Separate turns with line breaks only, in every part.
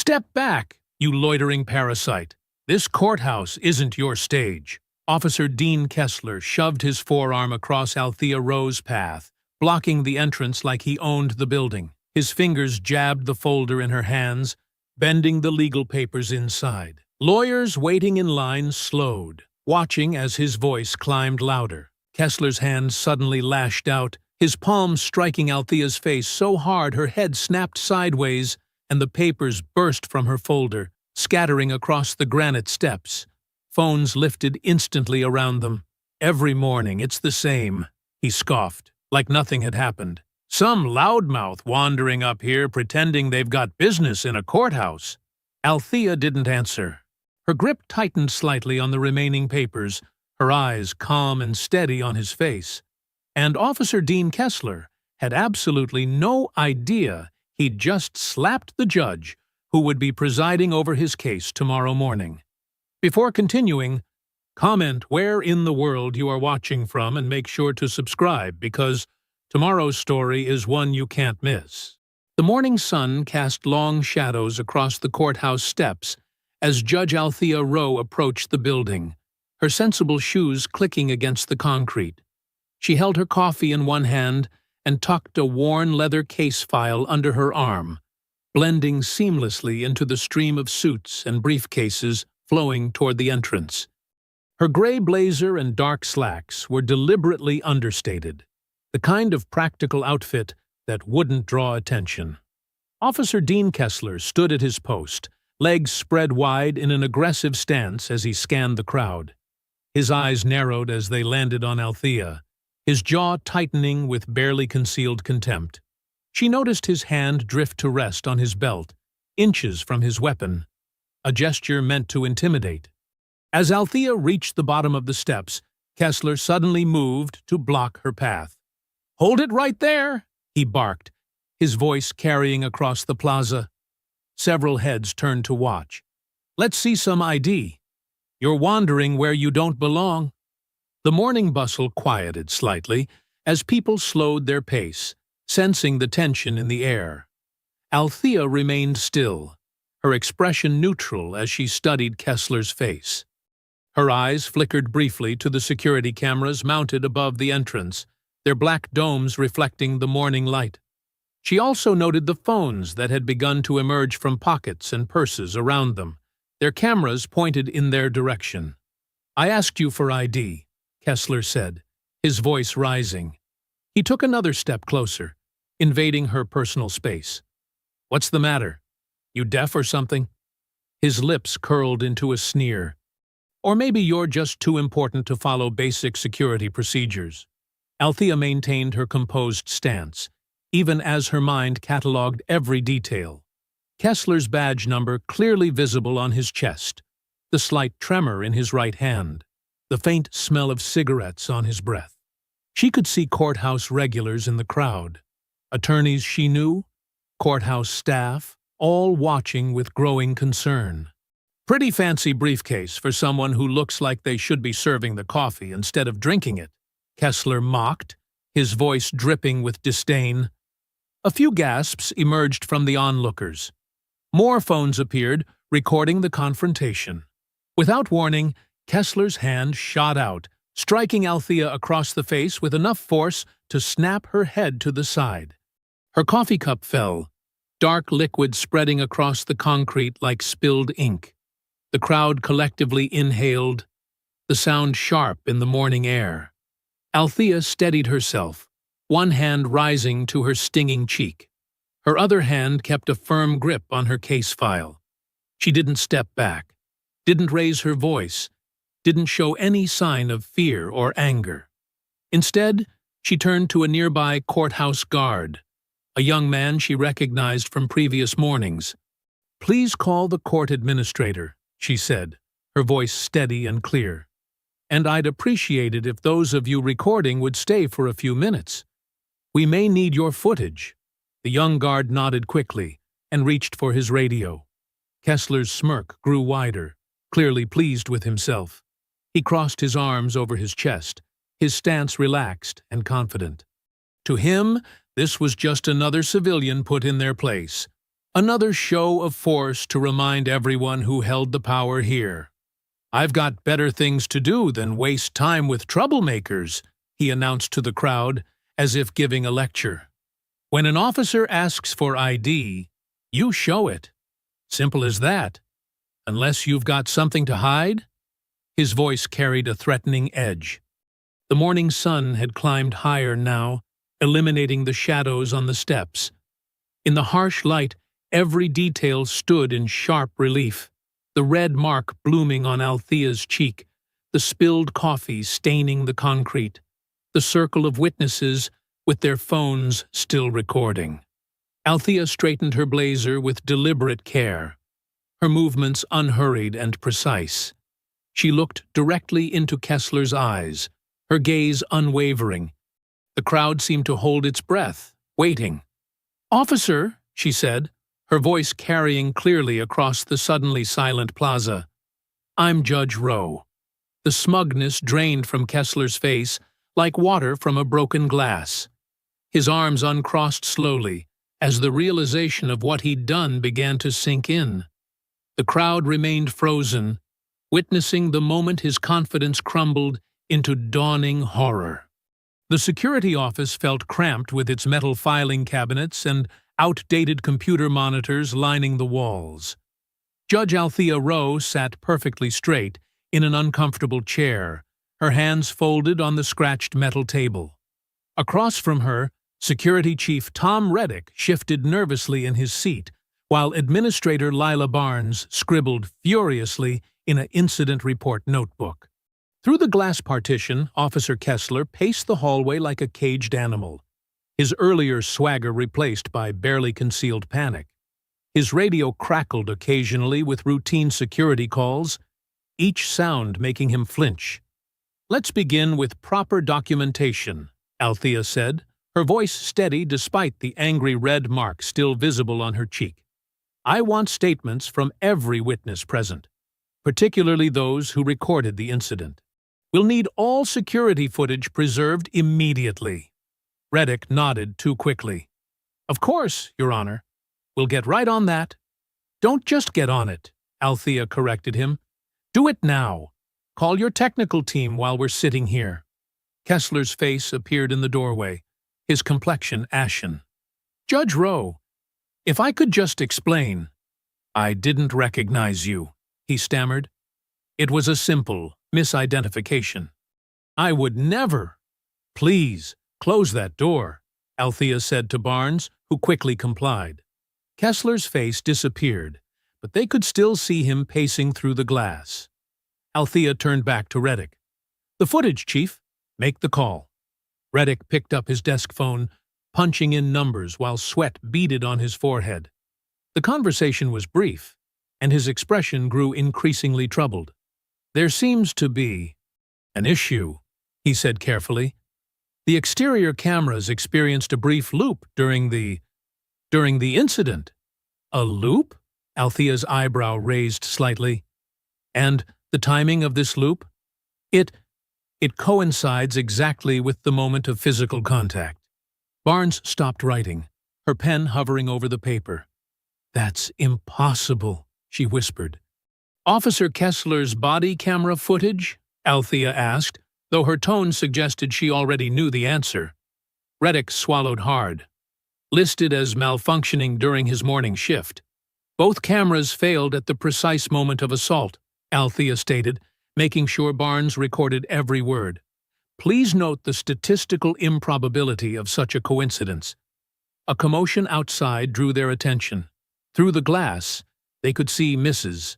Step back, you loitering parasite. This courthouse isn't your stage. Officer Dean Kessler shoved his forearm across Althea Rowe's path, blocking the entrance like he owned the building. His fingers jabbed the folder in her hands, bending the legal papers inside. Lawyers waiting in line slowed, watching as his voice climbed louder. Kessler's hand suddenly lashed out, his palm striking Althea's face so hard her head snapped sideways and the papers burst from her folder, scattering across the granite steps. Phones lifted instantly around them. "Every morning it's the same," he scoffed, like nothing had happened. "Some loudmouth wandering up here pretending they've got business in a courthouse." Althea didn't answer. Her grip tightened slightly on the remaining papers, her eyes calm and steady on his face. And Officer Dean Kessler had absolutely no idea he'd just slapped the judge who would be presiding over his case tomorrow morning. Before continuing, comment where in the world you are watching from and make sure to subscribe because tomorrow's story is one you can't miss. The morning sun cast long shadows across the courthouse steps as Judge Althea Rowe approached the building, her sensible shoes clicking against the concrete. She held her coffee in one hand and tucked a worn leather case file under her arm, blending seamlessly into the stream of suits and briefcases flowing toward the entrance. Her gray blazer and dark slacks were deliberately understated, the kind of practical outfit that wouldn't draw attention. Officer Dean Kessler stood at his post, legs spread wide in an aggressive stance as he scanned the crowd. His eyes narrowed as they landed on Althea, his jaw tightening with barely concealed contempt. She noticed his hand drift to rest on his belt, inches from his weapon, a gesture meant to intimidate. As Althea reached the bottom of the steps, Kessler suddenly moved to block her path. "Hold it right there!" he barked, his voice carrying across the plaza. Several heads turned to watch. "Let's see some ID. You're wandering where you don't belong." The morning bustle quieted slightly as people slowed their pace, sensing the tension in the air. Althea remained still, her expression neutral as she studied Kessler's face. Her eyes flickered briefly to the security cameras mounted above the entrance, their black domes reflecting the morning light. She also noted the phones that had begun to emerge from pockets and purses around them, their cameras pointed in their direction. "I asked you for ID," Kessler said, his voice rising. He took another step closer, invading her personal space. "What's the matter? You deaf or something?" His lips curled into a sneer. "Or maybe you're just too important to follow basic security procedures." Althea maintained her composed stance, even as her mind catalogued every detail. Kessler's badge number clearly visible on his chest, the slight tremor in his right hand, the faint smell of cigarettes on his breath. She could see courthouse regulars in the crowd, attorneys she knew, courthouse staff, all watching with growing concern. "Pretty fancy briefcase for someone who looks like they should be serving the coffee instead of drinking it," Kessler mocked, his voice dripping with disdain. A few gasps emerged from the onlookers. More phones appeared, recording the confrontation. Without warning, Kessler's hand shot out, striking Althea across the face with enough force to snap her head to the side. Her coffee cup fell, dark liquid spreading across the concrete like spilled ink. The crowd collectively inhaled, the sound sharp in the morning air. Althea steadied herself, one hand rising to her stinging cheek. Her other hand kept a firm grip on her case file. She didn't step back, didn't raise her voice, didn't show any sign of fear or anger. Instead, she turned to a nearby courthouse guard, a young man she recognized from previous mornings. "Please call the court administrator," she said, her voice steady and clear. "And I'd appreciate it if those of you recording would stay for a few minutes. We may need your footage." The young guard nodded quickly and reached for his radio. Kessler's smirk grew wider, clearly pleased with himself. He crossed his arms over his chest, his stance relaxed and confident. To him, this was just another civilian put in their place, Another show of force to remind everyone who held the power here. "I've got better things to do than waste time with troublemakers," he announced to the crowd, as if giving a lecture. "When an officer asks for ID, you show it. Simple as that. Unless you've got something to hide?" His voice carried a threatening edge. The morning sun had climbed higher now, eliminating the shadows on the steps. In the harsh light, every detail stood in sharp relief. The red mark blooming on Althea's cheek, the spilled coffee staining the concrete, the circle of witnesses with their phones still recording. Althea straightened her blazer with deliberate care, her movements unhurried and precise. She looked directly into Kessler's eyes, her gaze unwavering. The crowd seemed to hold its breath, waiting. "Officer," she said, her voice carrying clearly across the suddenly silent plaza, "I'm Judge Rowe." The smugness drained from Kessler's face like water from a broken glass. His arms uncrossed slowly as the realization of what he'd done began to sink in. The crowd remained frozen, witnessing the moment his confidence crumbled into dawning horror. The security office felt cramped with its metal filing cabinets and outdated computer monitors lining the walls. Judge Althea Rowe sat perfectly straight in an uncomfortable chair, her hands folded on the scratched metal table. Across from her, Security Chief Tom Reddick shifted nervously in his seat, while Administrator Lila Barnes scribbled furiously in an incident report notebook. Through the glass partition, Officer Kessler paced the hallway like a caged animal, his earlier swagger replaced by barely concealed panic. His radio crackled occasionally with routine security calls, each sound making him flinch. "Let's begin with proper documentation," Althea said, her voice steady despite the angry red mark still visible on her cheek. "I want statements from every witness present, particularly those who recorded the incident. We'll need all security footage preserved immediately." Reddick nodded too quickly. "Of course, Your Honor. We'll get right on that." "Don't just get on it," Althea corrected him. "Do it now. Call your technical team while we're sitting here." Kessler's face appeared in the doorway, his complexion ashen. "Judge Rowe, if I could just explain—" "I didn't recognize you," he stammered. "It was a simple misidentification." "I would never—" "Please, close that door," Althea said to Barnes, who quickly complied. Kessler's face disappeared, but they could still see him pacing through the glass. Althea turned back to Reddick. "The footage, Chief. Make the call." Reddick picked up his desk phone, punching in numbers while sweat beaded on his forehead. The conversation was brief, and his expression grew increasingly troubled. "There seems to be an issue," he said carefully. "The exterior cameras experienced a brief loop during the incident." "A loop?" Althea's eyebrow raised slightly. "And the timing of this loop? It coincides exactly with the moment of physical contact." Barnes stopped writing, her pen hovering over the paper. "That's impossible," she whispered. "Officer Kessler's body camera footage?" Althea asked, though her tone suggested she already knew the answer. Reddick swallowed hard. "Listed as malfunctioning during his morning shift. Both cameras failed at the precise moment of assault," Althea stated, making sure Barnes recorded every word. "Please note the statistical improbability of such a coincidence." A commotion outside drew their attention. Through the glass, they could see Mrs.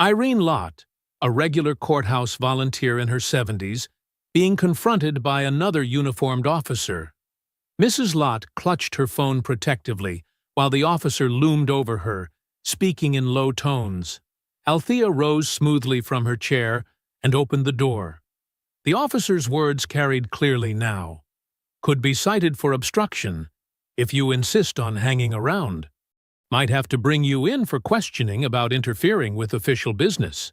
Irene Lott, a regular courthouse volunteer in her 70s, being confronted by another uniformed officer. Mrs. Lott clutched her phone protectively while the officer loomed over her, speaking in low tones. Althea rose smoothly from her chair and opened the door. The officer's words carried clearly now. "Could be cited for obstruction, if you insist on hanging around. Might have to bring you in for questioning about interfering with official business."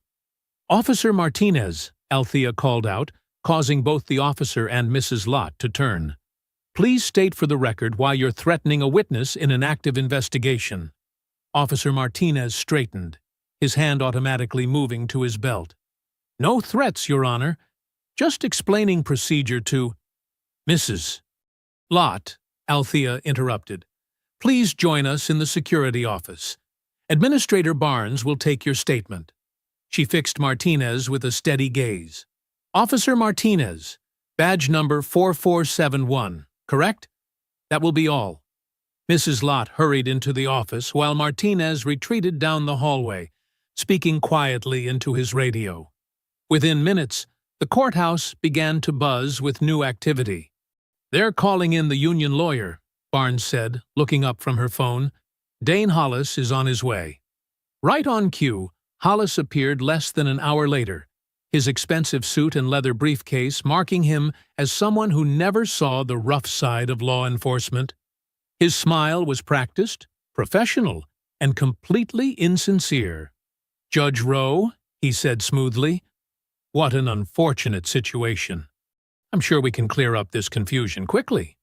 "Officer Martinez," Althea called out, causing both the officer and Mrs. Lott to turn. "Please state for the record why you're threatening a witness in an active investigation." Officer Martinez straightened, his hand automatically moving to his belt. "No threats, Your Honor. Just explaining procedure to—" "Mrs. Lott," Althea interrupted. "Please join us in the security office. Administrator Barnes will take your statement." She fixed Martinez with a steady gaze. "Officer Martinez, badge number 4471, correct? That will be all." Mrs. Lott hurried into the office while Martinez retreated down the hallway, speaking quietly into his radio. Within minutes, the courthouse began to buzz with new activity. "They're calling in the union lawyer," Barnes said, looking up from her phone. "Dane Hollis is on his way." Right on cue, Hollis appeared less than an hour later, his expensive suit and leather briefcase marking him as someone who never saw the rough side of law enforcement. His smile was practiced, professional, and completely insincere. "Judge Rowe," he said smoothly, "what an unfortunate situation. I'm sure we can clear up this confusion quickly."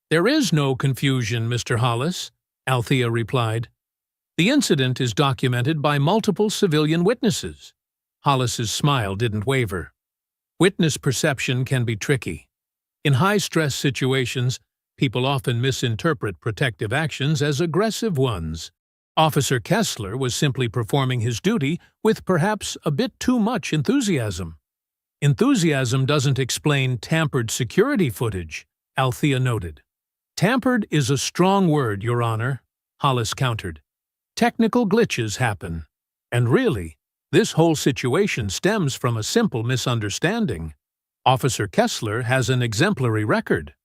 "There is no confusion, Mr. Hollis," Althea replied. "The incident is documented by multiple civilian witnesses." Hollis's smile didn't waver. Witness perception can be tricky. In high-stress situations, people often misinterpret protective actions as aggressive ones. Officer Kessler was simply performing his duty with perhaps a bit too much enthusiasm. "Enthusiasm doesn't explain tampered security footage," Althea noted. "Tampered is a strong word, Your Honor," Hollis countered. "Technical glitches happen. And really, this whole situation stems from a simple misunderstanding. Officer Kessler has an exemplary record."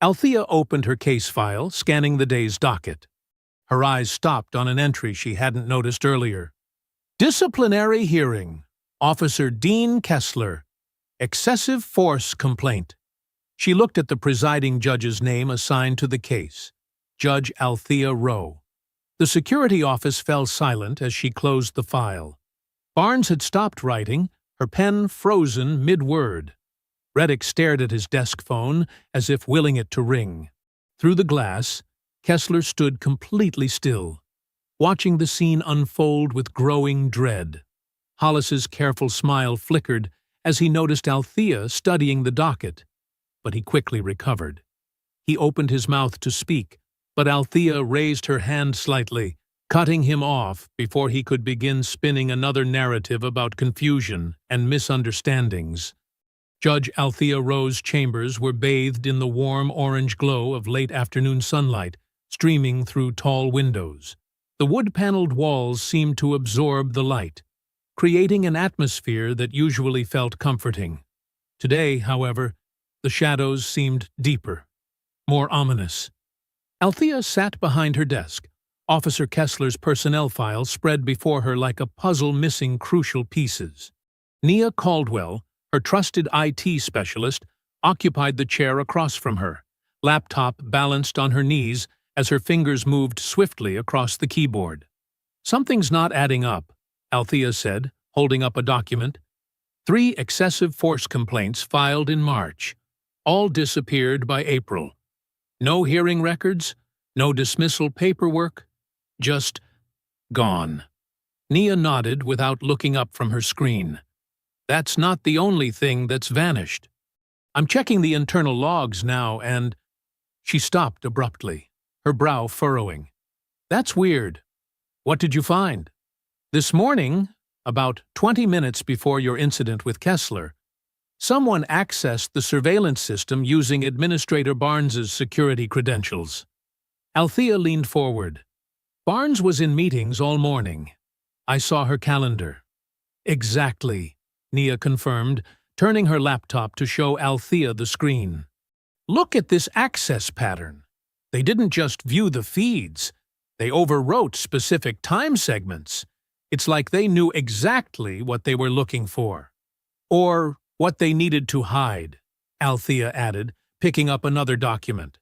Althea opened her case file, scanning the day's docket. Her eyes stopped on an entry she hadn't noticed earlier. "Disciplinary hearing. Officer Dean Kessler. Excessive force complaint." She looked at the presiding judge's name assigned to the case, Judge Althea Rowe. The security office fell silent as she closed the file. Barnes had stopped writing, her pen frozen mid-word. Reddick stared at his desk phone as if willing it to ring. Through the glass, Kessler stood completely still, watching the scene unfold with growing dread. Hollis's careful smile flickered as he noticed Althea studying the docket, but he quickly recovered. He opened his mouth to speak, but Althea raised her hand slightly, cutting him off before he could begin spinning another narrative about confusion and misunderstandings. Judge Althea Rowe's chambers were bathed in the warm orange glow of late afternoon sunlight, streaming through tall windows. The wood-paneled walls seemed to absorb the light, creating an atmosphere that usually felt comforting. Today, however, the shadows seemed deeper, more ominous. Althea sat behind her desk, Officer Kessler's personnel file spread before her like a puzzle missing crucial pieces. Nia Caldwell, her trusted IT specialist, occupied the chair across from her, laptop balanced on her knees as her fingers moved swiftly across the keyboard. "Something's not adding up," Althea said, holding up a document. 3 excessive force complaints filed in March. All disappeared by April. No hearing records, no dismissal paperwork, just gone. Nia nodded without looking up from her screen. "That's not the only thing that's vanished. I'm checking the internal logs now and—" She stopped abruptly, her brow furrowing. "That's weird. What did you find?" "This morning, about 20 minutes before your incident with Kessler, someone accessed the surveillance system using Administrator Barnes's security credentials." Althea leaned forward. "Barnes was in meetings all morning. I saw her calendar." "Exactly," Nia confirmed, turning her laptop to show Althea the screen. "Look at this access pattern. They didn't just view the feeds. They overwrote specific time segments. It's like they knew exactly what they were looking for. Or what they needed to hide," Althea added, picking up another document.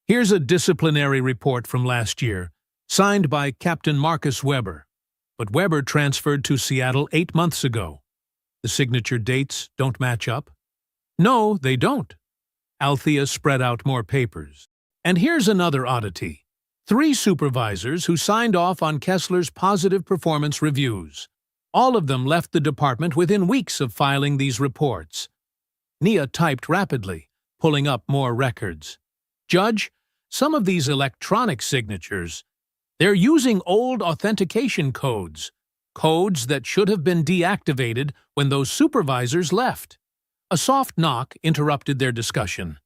"Here's a disciplinary report from last year, signed by Captain Marcus Weber. But Weber transferred to Seattle 8 months ago. The signature dates don't match up." "No, they don't." Althea spread out more papers. "And here's another oddity. 3 supervisors who signed off on Kessler's positive performance reviews. All of them left the department within weeks of filing these reports. Nia typed rapidly, pulling up more records. Judge, some of these electronic signatures, they're using old authentication codes, codes that should have been deactivated when those supervisors left. A soft knock interrupted their discussion.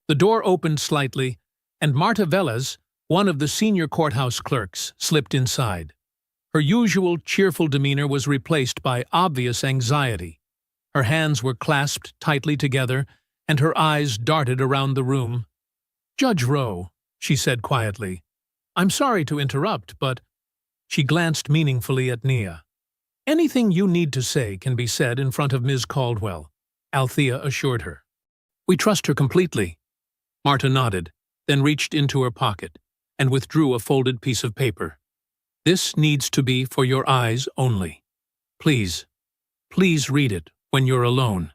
The door opened slightly, and Marta Velez, one of the senior courthouse clerks, slipped inside. Her usual cheerful demeanor was replaced by obvious anxiety. Her hands were clasped tightly together, and her eyes darted around the room. "Judge Rowe," she said quietly, "I'm sorry to interrupt, but—" She glanced meaningfully at Nia. "Anything you need to say can be said in front of Ms. Caldwell," Althea assured her. "We trust her completely." Marta nodded, then reached into her pocket and withdrew a folded piece of paper. "This needs to be for your eyes only. Please, please read it when you're alone."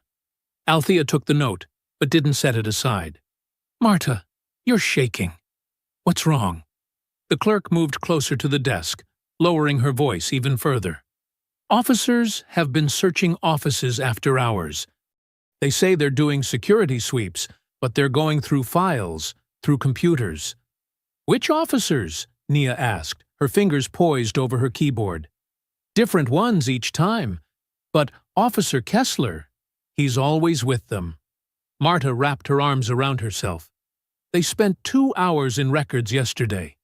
Althea took the note, but didn't set it aside. "Marta, you're shaking. What's wrong?" The clerk moved closer to the desk, lowering her voice even further. "Officers have been searching offices after hours. They say they're doing security sweeps, but they're going through files, through computers." "Which officers?" Nia asked, her fingers poised over her keyboard. "Different ones each time. But Officer Kessler, he's always with them." Marta wrapped her arms around herself. "They spent 2 hours in records yesterday.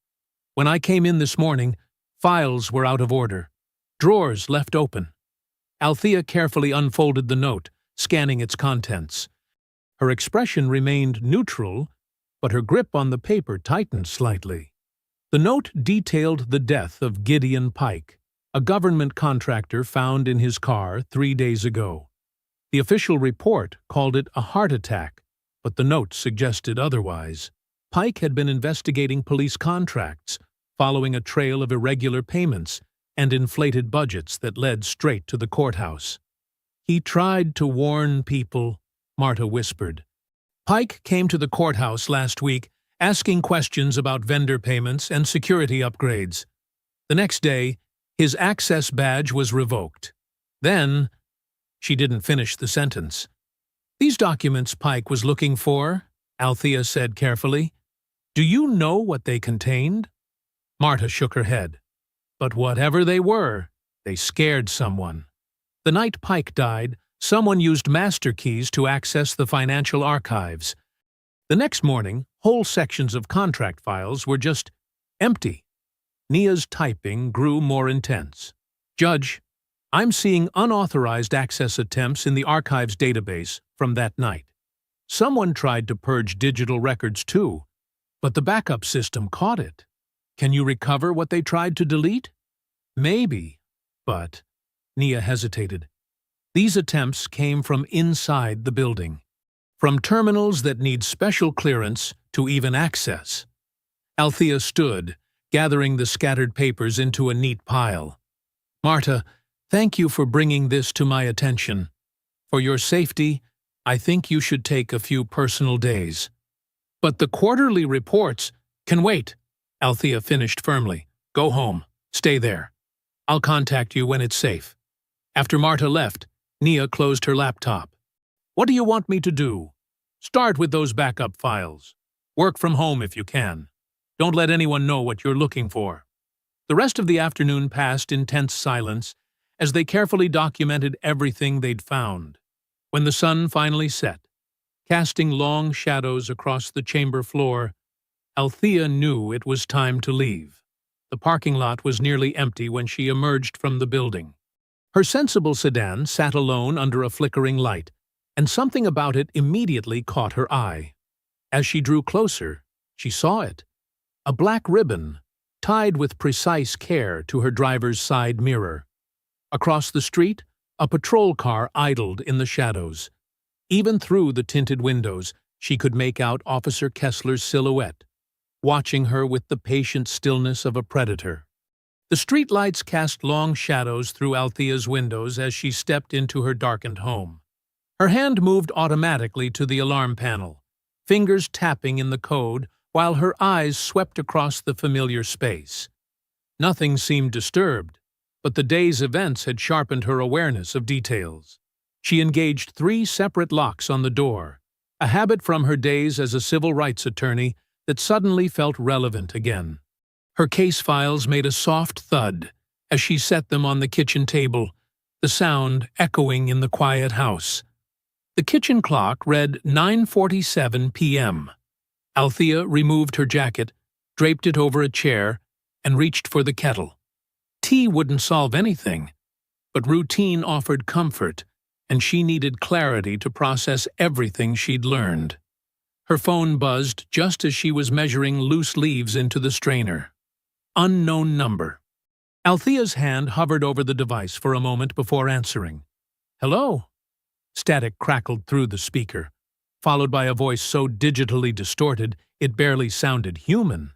When I came in this morning, files were out of order, drawers left open." Althea carefully unfolded the note, scanning its contents. Her expression remained neutral, but her grip on the paper tightened slightly. The note detailed the death of Gideon Pike, a government contractor found in his car 3 days ago. The official report called it a heart attack, but the note suggested otherwise. Pike had been investigating police contracts, following a trail of irregular payments and inflated budgets that led straight to the courthouse. "He tried to warn people," Marta whispered. "Pike came to the courthouse last week asking questions about vendor payments and security upgrades. The next day, his access badge was revoked. Then—" She didn't finish the sentence. "These documents Pike was looking for," Althea said carefully. "Do you know what they contained?" Marta shook her head. "But whatever they were, they scared someone. The night Pike died, someone used master keys to access the financial archives. The next morning, whole sections of contract files were just empty." Nia's typing grew more intense. "Judge, I'm seeing unauthorized access attempts in the archives database from that night. Someone tried to purge digital records too, but the backup system caught it. Can you recover what they tried to delete?" "Maybe, but—" Nia hesitated. "These attempts came from inside the building, from terminals that need special clearance to even access." Althea stood, gathering the scattered papers into a neat pile. "Marta, thank you for bringing this to my attention. For your safety, I think you should take a few personal days." "But the quarterly reports can wait," Althea finished firmly. "Go home. Stay there. I'll contact you when it's safe." After Marta left, Nia closed her laptop. "What do you want me to do?" "Start with those backup files. Work from home if you can. Don't let anyone know what you're looking for." The rest of the afternoon passed in tense silence as they carefully documented everything they'd found. When the sun finally set, casting long shadows across the chamber floor, Althea knew it was time to leave. The parking lot was nearly empty when she emerged from the building. Her sensible sedan sat alone under a flickering light, and something about it immediately caught her eye. As she drew closer, she saw it. A black ribbon, tied with precise care to her driver's side mirror. Across the street, a patrol car idled in the shadows. Even through the tinted windows, she could make out Officer Kessler's silhouette, watching her with the patient stillness of a predator. The streetlights cast long shadows through Althea's windows as she stepped into her darkened home. Her hand moved automatically to the alarm panel, fingers tapping in the code while her eyes swept across the familiar space. Nothing seemed disturbed, but the day's events had sharpened her awareness of details. She engaged 3 separate locks on the door, a habit from her days as a civil rights attorney that suddenly felt relevant again. Her case files made a soft thud as she set them on the kitchen table, the sound echoing in the quiet house. The kitchen clock read 9:47 p.m. Althea removed her jacket, draped it over a chair, and reached for the kettle. Tea wouldn't solve anything, but routine offered comfort, and she needed clarity to process everything she'd learned. Her phone buzzed just as she was measuring loose leaves into the strainer. Unknown number. Althea's hand hovered over the device for a moment before answering. "Hello?" Static crackled through the speaker, followed by a voice so digitally distorted it barely sounded human.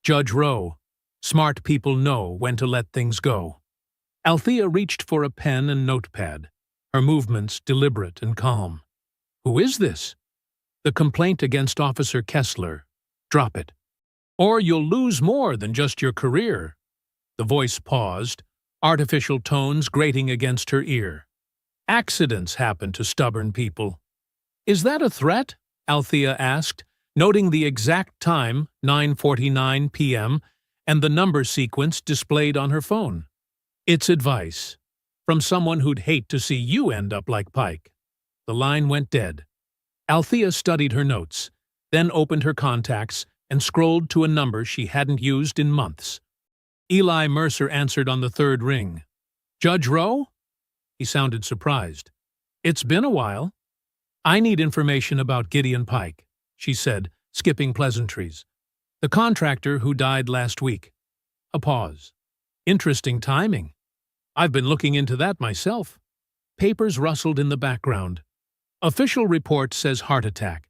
"Judge Rowe. Smart people know when to let things go." Althea reached for a pen and notepad, her movements deliberate and calm. "Who is this?" "The complaint against Officer Kessler. Drop it. Or you'll lose more than just your career." The voice paused, artificial tones grating against her ear. "Accidents happen to stubborn people." "Is that a threat?" Althea asked, noting the exact time, 9:49 p.m., and the number sequence displayed on her phone. "It's advice. From someone who'd hate to see you end up like Pike." The line went dead. Althea studied her notes, then opened her contacts and scrolled to a number she hadn't used in months. Eli Mercer answered on the 3rd ring. "Judge Rowe?" He sounded surprised. "It's been a while." "I need information about Gideon Pike," she said, skipping pleasantries. "The contractor who died last week." A pause. "Interesting timing. I've been looking into that myself." Papers rustled in the background. "Official report says heart attack.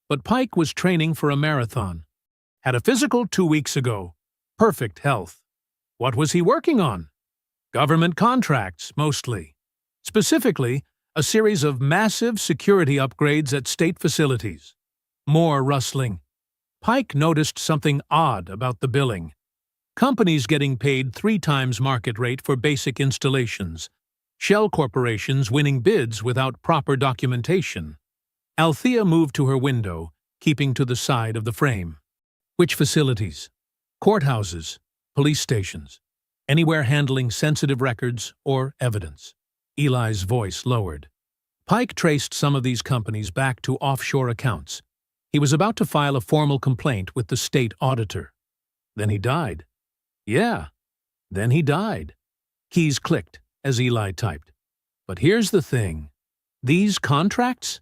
But Pike was training for a marathon. Had a physical 2 weeks ago. Perfect health. What was he working on? Government contracts, mostly. Specifically, a series of massive security upgrades at state facilities." More rustling. Pike noticed something odd about the billing. Companies getting paid 3 times market rate for basic installations. Shell corporations winning bids without proper documentation. Althea moved to her window, keeping to the side of the frame. "Which facilities?" "Courthouses, police stations, anywhere handling sensitive records or evidence." Eli's voice lowered. Pike traced some of these companies back to offshore accounts. He was about to file a formal complaint with the state auditor. Then he died. "Yeah, then he died." Keys clicked as Eli typed. "But here's the thing. These contracts?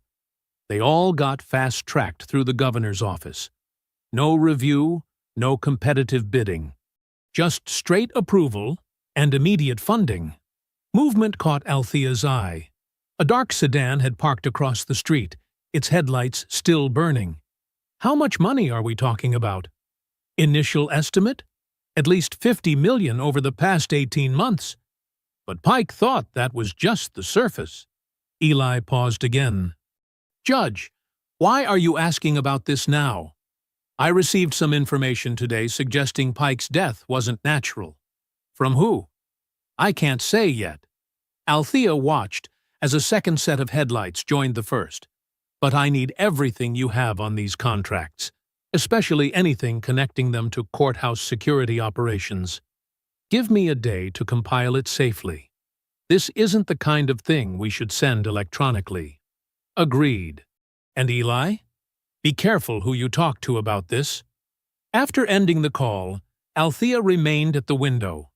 They all got fast-tracked through the governor's office. No review, no competitive bidding. Just straight approval and immediate funding." Movement caught Althea's eye. A dark sedan had parked across the street, its headlights still burning. "How much money are we talking about?" "Initial estimate? At least $50 million over the past 18 months. But Pike thought that was just the surface." Eli paused again. "Judge, why are you asking about this now? I received some information today suggesting Pike's death wasn't natural." "From who?" "I can't say yet." Althea watched as a second set of headlights joined the first. "But I need everything you have on these contracts, especially anything connecting them to courthouse security operations. Give me a day to compile it safely. This isn't the kind of thing we should send electronically." "Agreed. And Eli? Be careful who you talk to about this." After ending the call, Althea remained at the window.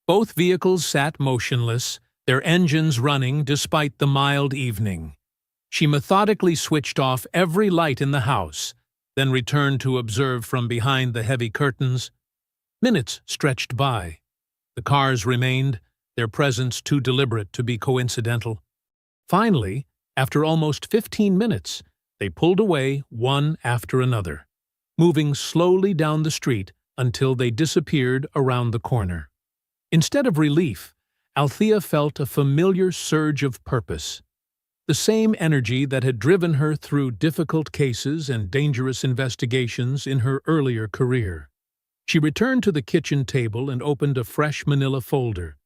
Both vehicles sat motionless, their engines running despite the mild evening. She methodically switched off every light in the house, then returned to observe from behind the heavy curtains. Minutes stretched by. The cars remained, their presence too deliberate to be coincidental. Finally, after almost 15 minutes, they pulled away one after another, moving slowly down the street until they disappeared around the corner. Instead of relief, Althea felt a familiar surge of purpose. the same energy that had driven her through difficult cases and dangerous investigations in her earlier career. She returned to the kitchen table and opened a fresh manila folder.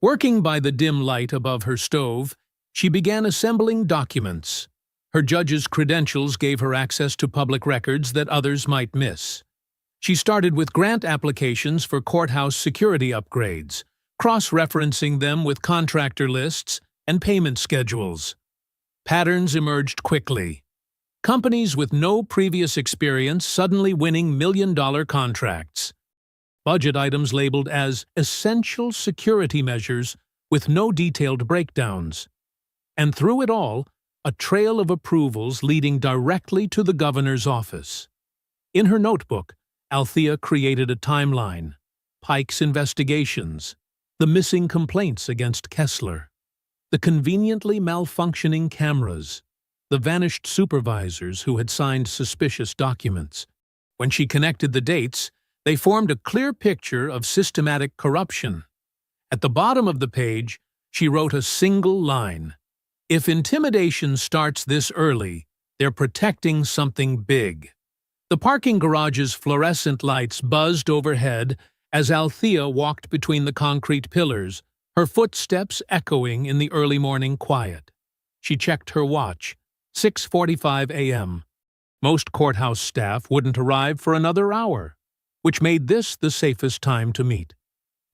Working by the dim light above her stove, she began assembling documents. Her judge's credentials gave her access to public records that others might miss. She started with grant applications for courthouse security upgrades, cross-referencing them with contractor lists and payment schedules. Patterns emerged quickly. Companies with no previous experience suddenly winning million-dollar contracts. Budget items labeled as essential security measures with no detailed breakdowns. And through it all, a trail of approvals leading directly to the governor's office. In her notebook, Althea created a timeline: Pike's investigations, the missing complaints against Kessler, the conveniently malfunctioning cameras, the vanished supervisors who had signed suspicious documents. When she connected the dates, they formed a clear picture of systematic corruption. At the bottom of the page, she wrote a single line: "If intimidation starts this early, they're protecting something big." The parking garage's fluorescent lights buzzed overhead as Althea walked between the concrete pillars, her footsteps echoing in the early morning quiet. She checked her watch. 6:45 a.m. Most courthouse staff wouldn't arrive for another hour, which made this the safest time to meet.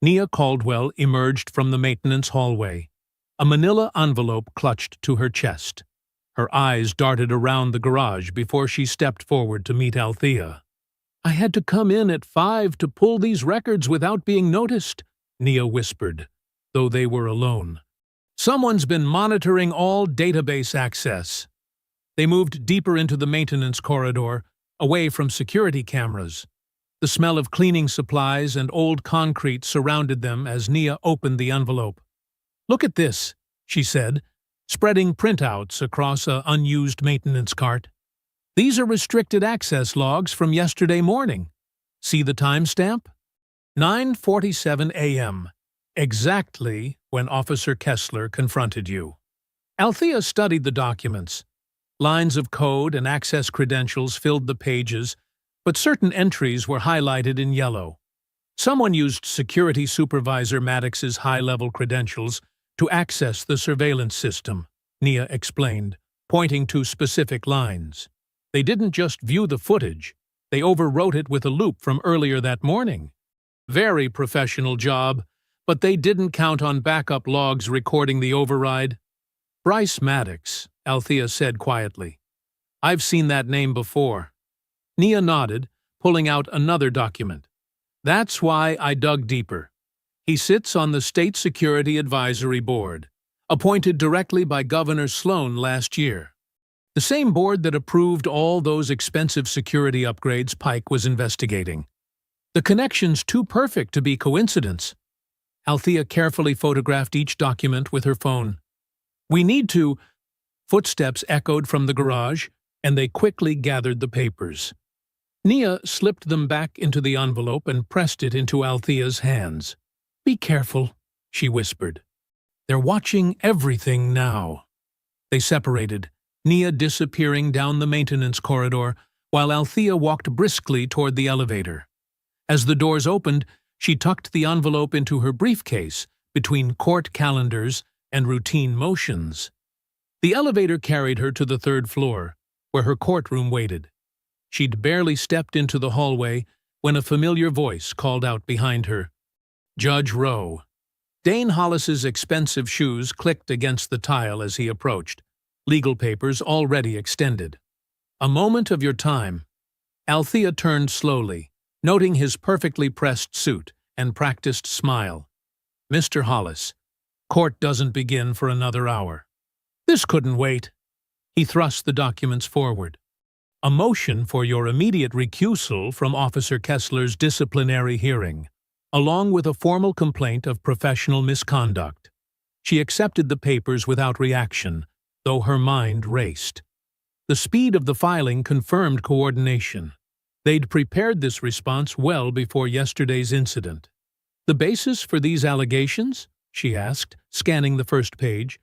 Nia Caldwell emerged from the maintenance hallway, a manila envelope clutched to her chest. Her eyes darted around the garage before she stepped forward to meet Althea. "I had to come in at 5 to pull these records without being noticed," Nia whispered, though they were alone. "Someone's been monitoring all database access." They moved deeper into the maintenance corridor, away from security cameras. The smell of cleaning supplies and old concrete surrounded them as Nia opened the envelope. "Look at this," she said, spreading printouts across an unused maintenance cart. "These are restricted access logs from yesterday morning. See the timestamp? 9:47 a.m., exactly when Officer Kessler confronted you." Althea studied the documents. Lines of code and access credentials filled the pages, but certain entries were highlighted in yellow. Someone used Security Supervisor Maddox's high-level credentials to access the surveillance system, Nia explained, pointing to specific lines. They didn't just view the footage, they overwrote it with a loop from earlier that morning. Very professional job, but they didn't count on backup logs recording the override. "Bryce Maddox," Althea said quietly. "I've seen that name before." Nia nodded, pulling out another document. "That's why I dug deeper. He sits on the State Security Advisory Board, appointed directly by Governor Sloan last year. The same board that approved all those expensive security upgrades Pike was investigating. The connection's too perfect to be coincidence." Althea carefully photographed each document with her phone. "We need to—" Footsteps echoed from the garage, and they quickly gathered the papers. Nia slipped them back into the envelope and pressed it into Althea's hands. "Be careful," she whispered. "They're watching everything now." They separated, Nia disappearing down the maintenance corridor, while Althea walked briskly toward the elevator. As the doors opened, she tucked the envelope into her briefcase between court calendars and routine motions. The elevator carried her to the third floor, where her courtroom waited. She'd barely stepped into the hallway when a familiar voice called out behind her. "Judge Rowe." Dane Hollis's expensive shoes clicked against the tile as he approached, legal papers already extended. "A moment of your time." Althea turned slowly, noting his perfectly pressed suit and practiced smile. "Mr. Hollis, court doesn't begin for another hour." "This couldn't wait." He thrust the documents forward. "A motion for your immediate recusal from Officer Kessler's disciplinary hearing, along with a formal complaint of professional misconduct." She accepted the papers without reaction, though her mind raced. The speed of the filing confirmed coordination. They'd prepared this response well before yesterday's incident. "The basis for these allegations?" she asked, scanning the first page.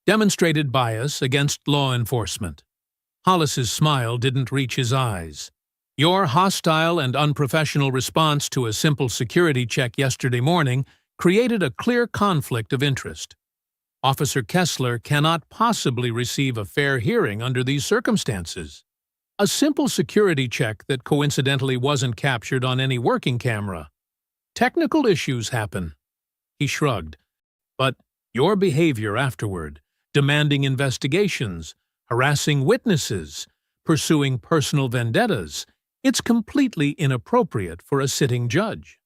demonstrated bias against law enforcement. Hollis's smile didn't reach his eyes. Your hostile and unprofessional response to a simple security check yesterday morning created a clear conflict of interest. Officer Kessler cannot possibly receive a fair hearing under these circumstances. A simple security check that coincidentally wasn't captured on any working camera. Technical issues happen. He shrugged. But your behavior afterward, demanding investigations, harassing witnesses, pursuing personal vendettas, it's completely inappropriate for a sitting judge.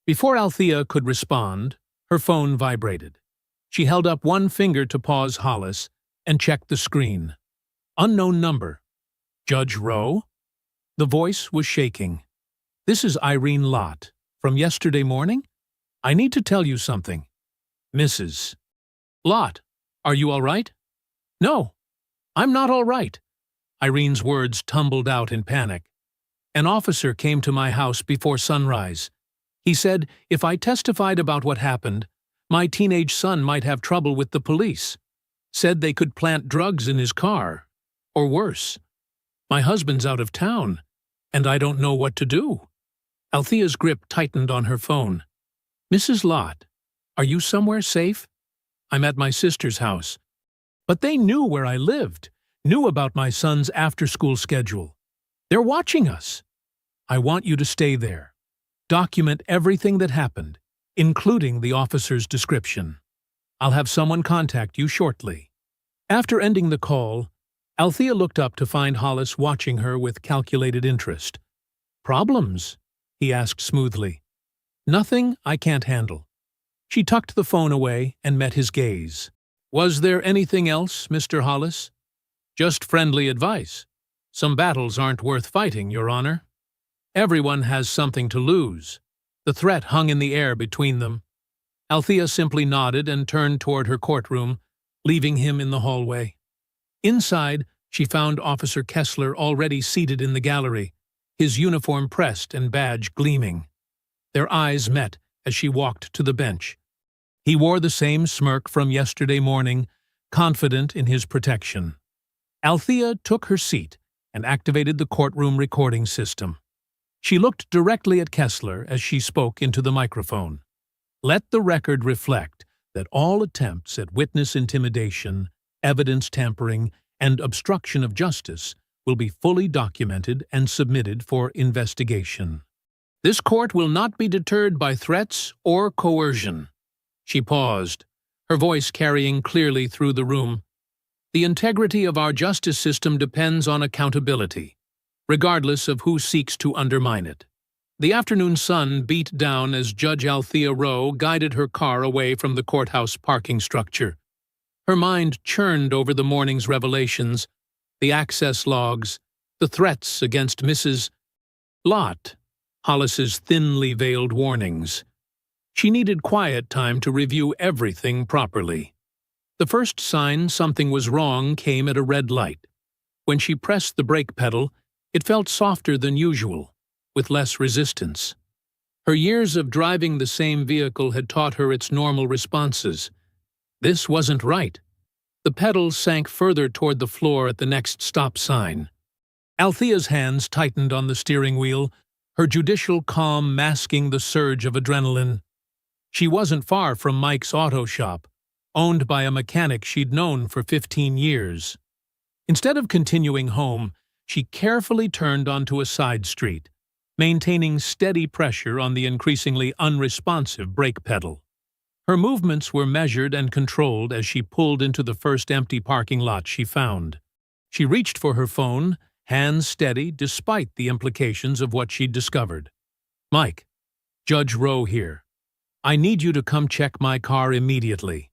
Before Althea could respond, her phone vibrated. She held up one finger to pause Hollis and checked the screen. Unknown number. Judge Rowe? The voice was shaking. This is Irene Lott. From yesterday morning? I need to tell you something. Mrs. Lott, are you all right? No, I'm not all right. Irene's words tumbled out in panic. An officer came to my house before sunrise. He said if I testified about what happened, my teenage son might have trouble with the police. Said they could plant drugs in his car. Or worse. My husband's out of town, and I don't know what to do. Althea's grip tightened on her phone. Mrs. Lott, are you somewhere safe? I'm at my sister's house. But they knew where I lived, knew about my son's after-school schedule. They're watching us. I want you to stay there. Document everything that happened, including the officer's description. I'll have someone contact you shortly. After ending the call, Althea looked up to find Hollis watching her with calculated interest. Problems? He asked smoothly. Nothing I can't handle. She tucked the phone away and met his gaze. Was there anything else, Mr. Hollis? Just friendly advice. Some battles aren't worth fighting, Your Honor. Everyone has something to lose. The threat hung in the air between them. Althea simply nodded and turned toward her courtroom, leaving him in the hallway. Inside, she found Officer Kessler already seated in the gallery, his uniform pressed and badge gleaming. Their eyes met as she walked to the bench. He wore the same smirk from yesterday morning, confident in his protection. Althea took her seat and activated the courtroom recording system. She looked directly at Kessler as she spoke into the microphone. Let the record reflect that all attempts at witness intimidation, evidence tampering, and obstruction of justice will be fully documented and submitted for investigation. This court will not be deterred by threats or coercion. She paused, her voice carrying clearly through the room. The integrity of our justice system depends on accountability, regardless of who seeks to undermine it. The afternoon sun beat down as Judge Althea Rowe guided her car away from the courthouse parking structure. Her mind churned over the morning's revelations, the access logs, the threats against Mrs. Lott, Hollis's thinly veiled warnings. She needed quiet time to review everything properly. The first sign something was wrong came at a red light. When she pressed the brake pedal, it felt softer than usual, with less resistance. Her years of driving the same vehicle had taught her its normal responses. This wasn't right. The pedal sank further toward the floor at the next stop sign. Althea's hands tightened on the steering wheel, her judicial calm masking the surge of adrenaline. She wasn't far from Mike's auto shop, owned by a mechanic she'd known for 15 years. Instead of continuing home, she carefully turned onto a side street, maintaining steady pressure on the increasingly unresponsive brake pedal. Her movements were measured and controlled as she pulled into the first empty parking lot she found. She reached for her phone, hands steady despite the implications of what she'd discovered. Mike, Judge Rowe here. I need you to come check my car immediately.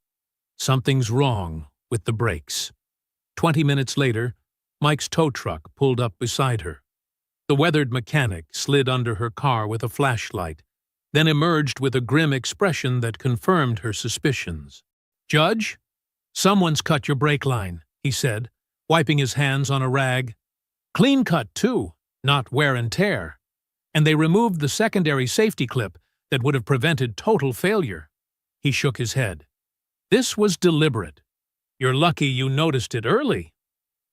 Something's wrong with the brakes. 20 minutes later, Mike's tow truck pulled up beside her. The weathered mechanic slid under her car with a flashlight, then emerged with a grim expression that confirmed her suspicions. Judge, someone's cut your brake line, he said, wiping his hands on a rag. Clean cut, too, not wear and tear. And they removed the secondary safety clip that would have prevented total failure. He shook his head. This was deliberate. You're lucky you noticed it early.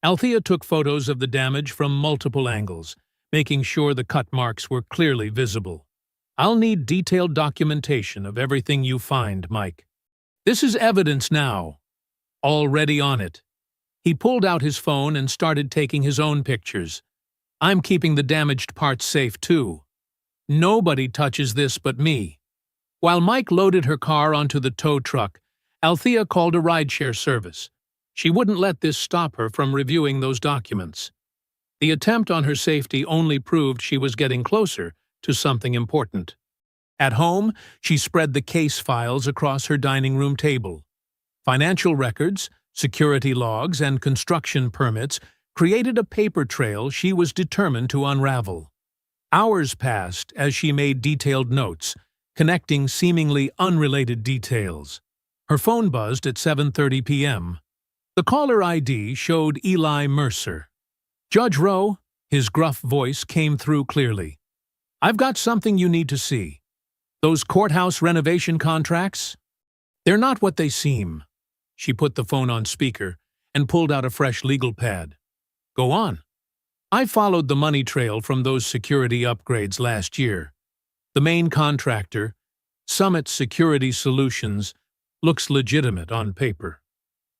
Althea took photos of the damage from multiple angles, making sure the cut marks were clearly visible. I'll need detailed documentation of everything you find, Mike. This is evidence now. Already on it. He pulled out his phone and started taking his own pictures. I'm keeping the damaged parts safe, too. Nobody touches this but me. While Mike loaded her car onto the tow truck, Althea called a rideshare service. She wouldn't let this stop her from reviewing those documents. The attempt on her safety only proved she was getting closer to something important. At home, she spread the case files across her dining room table. Financial records, security logs, and construction permits created a paper trail she was determined to unravel. Hours passed as she made detailed notes, connecting seemingly unrelated details. Her phone buzzed at 7:30 p.m. The caller ID showed Eli Mercer. Judge Rowe, his gruff voice came through clearly. I've got something you need to see. Those courthouse renovation contracts? They're not what they seem. She put the phone on speaker and pulled out a fresh legal pad. Go on. I followed the money trail from those security upgrades last year. The main contractor, Summit Security Solutions, looks legitimate on paper.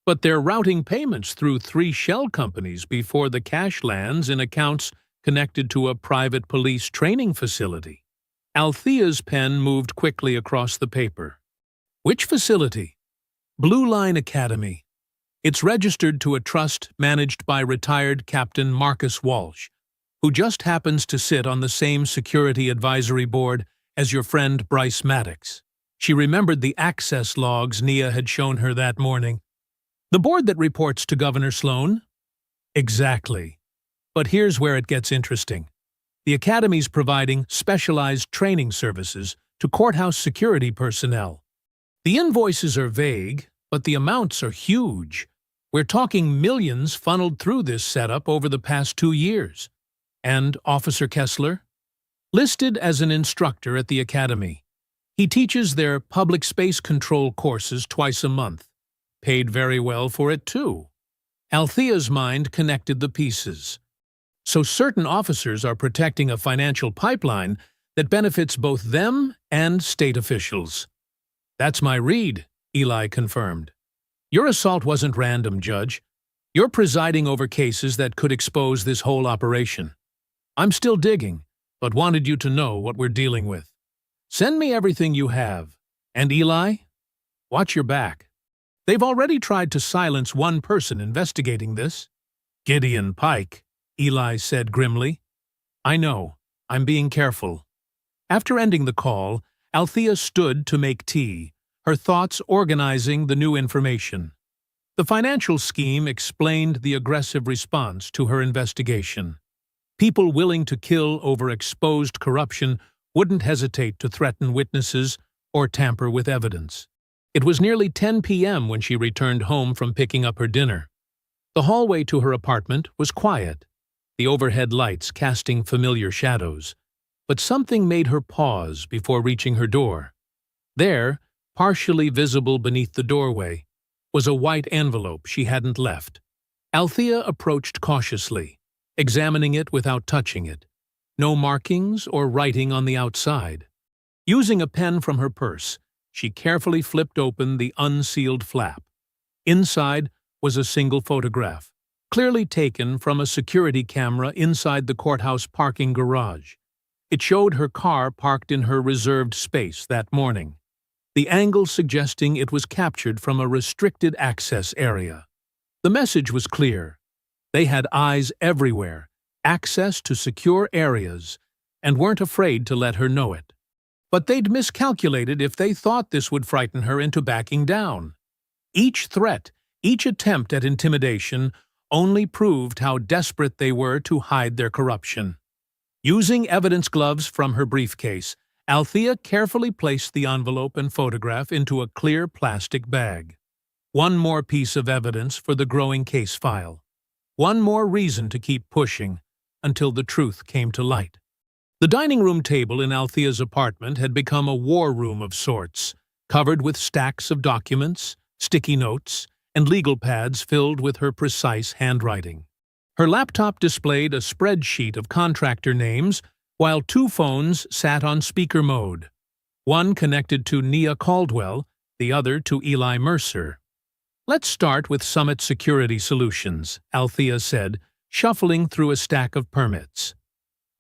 But they're routing payments through 3 shell companies before the cash lands in accounts connected to a private police training facility. Althea's pen moved quickly across the paper. Which facility? Blue Line Academy. It's registered to a trust managed by retired Captain Marcus Walsh, who just happens to sit on the same security advisory board as your friend Bryce Maddox. She remembered the access logs Nia had shown her that morning. The board that reports to Governor Sloan? Exactly. But here's where it gets interesting. The Academy's providing specialized training services to courthouse security personnel. The invoices are vague, but the amounts are huge. We're talking millions funneled through this setup over the past 2 years. And Officer Kessler? Listed as an instructor at the Academy. He teaches their public space control courses twice a month. Paid very well for it, too. Althea's mind connected the pieces. So certain officers are protecting a financial pipeline that benefits both them and state officials. That's my read, Eli confirmed. Your assault wasn't random, Judge. You're presiding over cases that could expose this whole operation. I'm still digging, but wanted you to know what we're dealing with. Send me everything you have. And Eli, watch your back. They've already tried to silence one person investigating this. Gideon Pike, Eli said grimly. I know. I'm being careful. After ending the call, Althea stood to make tea, her thoughts organizing the new information. The financial scheme explained the aggressive response to her investigation. People willing to kill over exposed corruption wouldn't hesitate to threaten witnesses or tamper with evidence. It was nearly 10 p.m. when she returned home from picking up her dinner. The hallway to her apartment was quiet, the overhead lights casting familiar shadows, but something made her pause before reaching her door. There, partially visible beneath the doorway, was a white envelope she hadn't left. Althea approached cautiously, examining it without touching it. No markings or writing on the outside. Using a pen from her purse, she carefully flipped open the unsealed flap. Inside was a single photograph, clearly taken from a security camera inside the courthouse parking garage. It showed her car parked in her reserved space that morning, the angle suggesting it was captured from a restricted access area. The message was clear. They had eyes everywhere, access to secure areas, and weren't afraid to let her know it. But they'd miscalculated if they thought this would frighten her into backing down. Each threat, each attempt at intimidation, only proved how desperate they were to hide their corruption. Using evidence gloves from her briefcase, Althea carefully placed the envelope and photograph into a clear plastic bag. One more piece of evidence for the growing case file. One more reason to keep pushing until the truth came to light. The dining room table in Althea's apartment had become a war room of sorts, covered with stacks of documents, sticky notes, and legal pads filled with her precise handwriting. Her laptop displayed a spreadsheet of contractor names, while two phones sat on speaker mode. One connected to Nia Caldwell, the other to Eli Mercer. "Let's start with Summit Security Solutions," Althea said, shuffling through a stack of permits.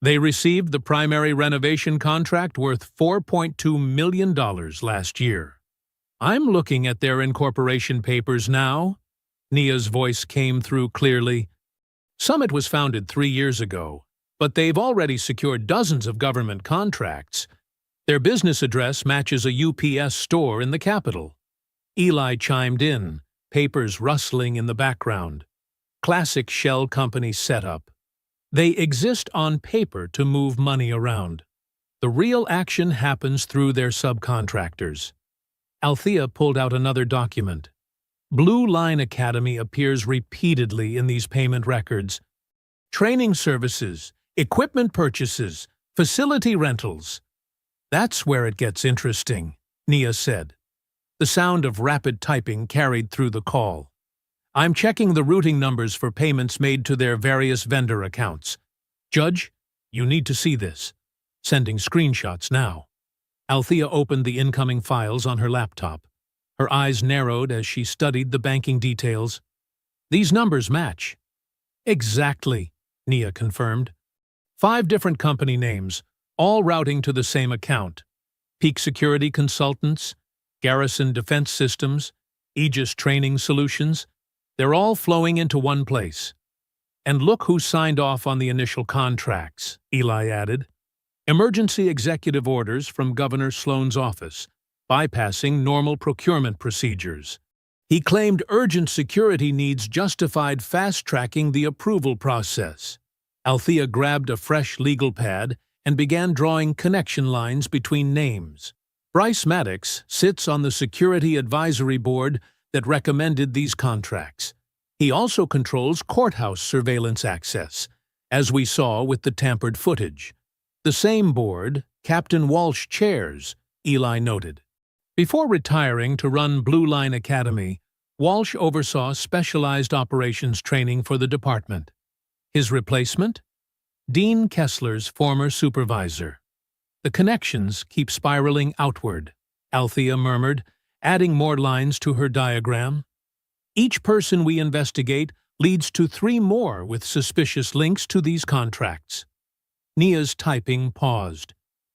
They received the primary renovation contract worth $4.2 million last year. "I'm looking at their incorporation papers now." Nia's voice came through clearly. "Summit was founded 3 years ago, but they've already secured dozens of government contracts. Their business address matches a UPS store in the capital." Eli chimed in, papers rustling in the background. Classic shell company setup. They exist on paper to move money around. The real action happens through their subcontractors. Althea pulled out another document. Blue Line Academy appears repeatedly in these payment records. Training services, equipment purchases, facility rentals. "That's where it gets interesting," Nia said. The sound of rapid typing carried through the call. "I'm checking the routing numbers for payments made to their various vendor accounts. Judge, you need to see this. Sending screenshots now." Althea opened the incoming files on her laptop. Her eyes narrowed as she studied the banking details. "These numbers match." "Exactly," Nia confirmed. 5 different company names, all routing to the same account. Peak Security Consultants, Garrison Defense Systems, Aegis Training Solutions. They're all flowing into one place. "And look who signed off on the initial contracts," Eli added. "Emergency executive orders from Governor Sloan's office, bypassing normal procurement procedures." He claimed urgent security needs justified fast-tracking the approval process. Althea grabbed a fresh legal pad and began drawing connection lines between names. Bryce Maddox sits on the Security Advisory Board that recommended these contracts. He also controls courthouse surveillance access, as we saw with the tampered footage. The same board Captain Walsh chairs, Eli noted. Before retiring to run Blue Line Academy, Walsh oversaw specialized operations training for the department. His replacement? Dean Kessler's former supervisor. "The connections keep spiraling outward," Althea murmured, adding more lines to her diagram. "Each person we investigate leads to 3 more with suspicious links to these contracts." Nia's typing paused.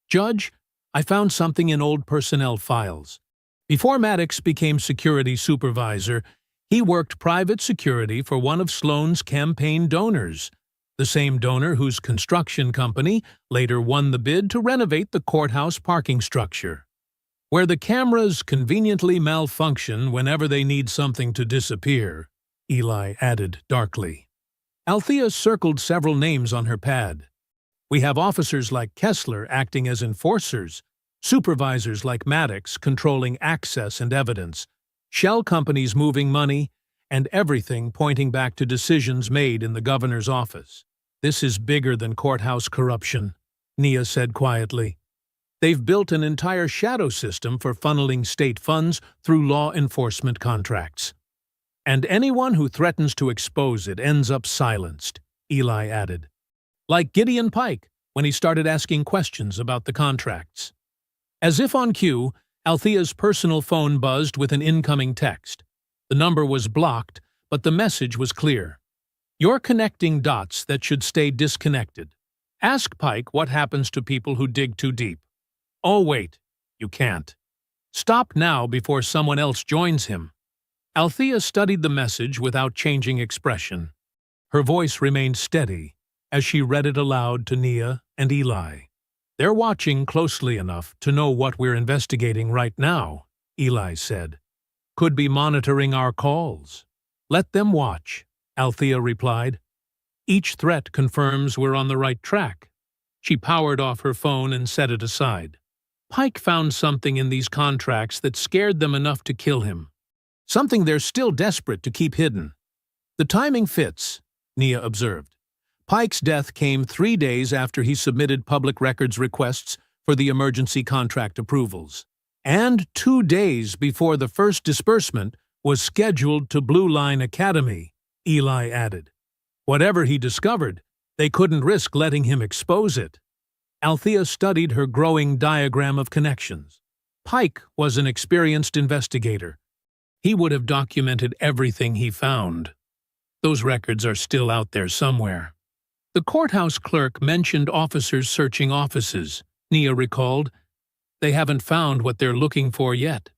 "Judge, I found something in old personnel files. Before Maddox became security supervisor, he worked private security for one of Sloan's campaign donors, the same donor whose construction company later won the bid to renovate the courthouse parking structure. Where the cameras conveniently malfunction whenever they need something to disappear," Eli added darkly. Althea circled several names on her pad. "We have officers like Kessler acting as enforcers, supervisors like Maddox controlling access and evidence, shell companies moving money, and everything pointing back to decisions made in the governor's office. This is bigger than courthouse corruption," Nia said quietly. "They've built an entire shadow system for funneling state funds through law enforcement contracts. And anyone who threatens to expose it ends up silenced," Eli added. "Like Gideon Pike, when he started asking questions about the contracts." As if on cue, Althea's personal phone buzzed with an incoming text. The number was blocked, but the message was clear. "You're connecting dots that should stay disconnected. Ask Pike what happens to people who dig too deep. Oh wait, you can't. Stop now before someone else joins him." Althea studied the message without changing expression. Her voice remained steady as she read it aloud to Nia and Eli. "They're watching closely enough to know what we're investigating right now," Eli said. "Could be monitoring our calls." "Let them watch," Althea replied. "Each threat confirms we're on the right track." She powered off her phone and set it aside. Pike found something in these contracts that scared them enough to kill him. Something they're still desperate to keep hidden. "The timing fits," Nia observed. Pike's death came 3 days after he submitted public records requests for the emergency contract approvals, and 2 days before the first disbursement was scheduled to Blue Line Academy, Eli added. Whatever he discovered, they couldn't risk letting him expose it. Althea studied her growing diagram of connections. Pike was an experienced investigator. He would have documented everything he found. Those records are still out there somewhere. The courthouse clerk mentioned officers searching offices, Nia recalled. They haven't found what they're looking for yet.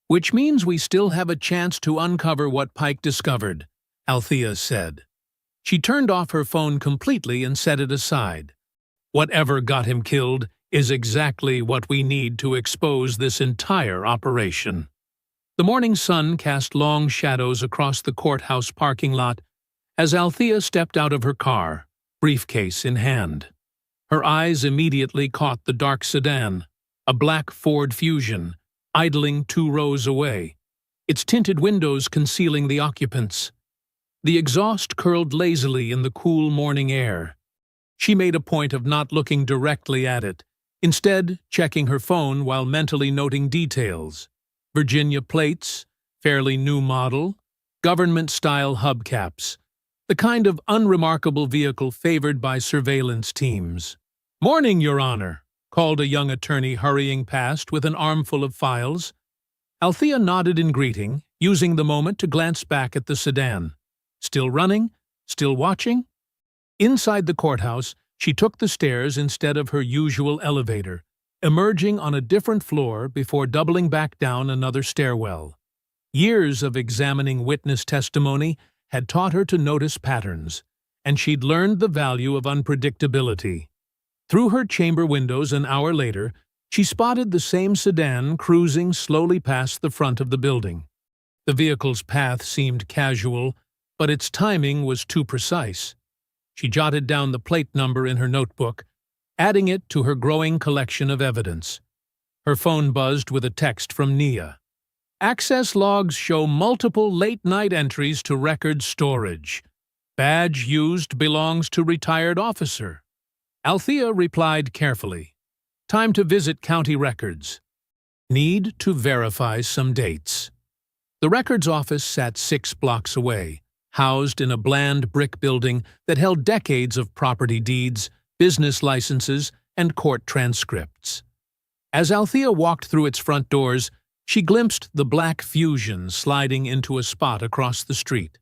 Which means we still have a chance to uncover what Pike discovered, Althea said. She turned off her phone completely and set it aside. Whatever got him killed is exactly what we need to expose this entire operation. The morning sun cast long shadows across the courthouse parking lot as Althea stepped out of her car, briefcase in hand. Her eyes immediately caught the dark sedan, a black Ford Fusion, idling 2 rows away, its tinted windows concealing the occupants. The exhaust curled lazily in the cool morning air. She made a point of not looking directly at it, instead checking her phone while mentally noting details. Virginia plates, fairly new model, government-style hubcaps, the kind of unremarkable vehicle favored by surveillance teams. "Morning, Your Honor," called a young attorney hurrying past with an armful of files. Althea nodded in greeting, using the moment to glance back at the sedan. Still running? Still watching? Inside the courthouse, she took the stairs instead of her usual elevator, emerging on a different floor before doubling back down another stairwell. Years of examining witness testimony had taught her to notice patterns, and she'd learned the value of unpredictability. Through her chamber windows an hour later, she spotted the same sedan cruising slowly past the front of the building. The vehicle's path seemed casual, but its timing was too precise. She jotted down the plate number in her notebook, adding it to her growing collection of evidence. Her phone buzzed with a text from Nia. Access logs show multiple late-night entries to record storage. Badge used belongs to retired officer. Althea replied carefully. Time to visit county records. Need to verify some dates. The records office sat 6 blocks away, housed in a bland brick building that held decades of property deeds, business licenses, and court transcripts. As Althea walked through its front doors, she glimpsed the black Fusion sliding into a spot across the street.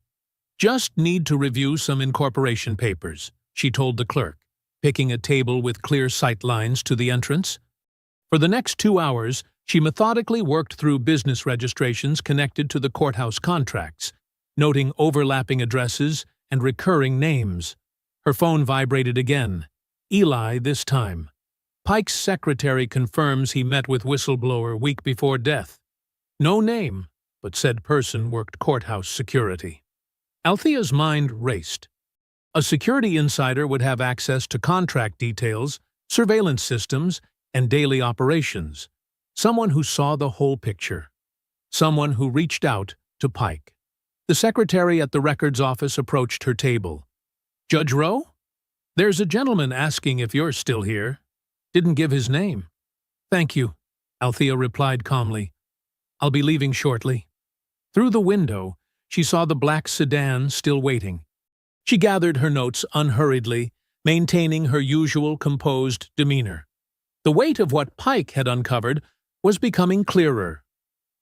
Just need to review some incorporation papers, she told the clerk, picking a table with clear sight lines to the entrance. For the next 2 hours, she methodically worked through business registrations connected to the courthouse contracts, noting overlapping addresses and recurring names. Her phone vibrated again. Eli this time. Pike's secretary confirms he met with whistleblower week before death. No name, but said person worked courthouse security. Althea's mind raced. A security insider would have access to contract details, surveillance systems, and daily operations. Someone who saw the whole picture. Someone who reached out to Pike. The secretary at the records office approached her table. Judge Rowe? There's a gentleman asking if you're still here. Didn't give his name. Thank you, Althea replied calmly. I'll be leaving shortly. Through the window, she saw the black sedan still waiting. She gathered her notes unhurriedly, maintaining her usual composed demeanor. The weight of what Pike had uncovered was becoming clearer.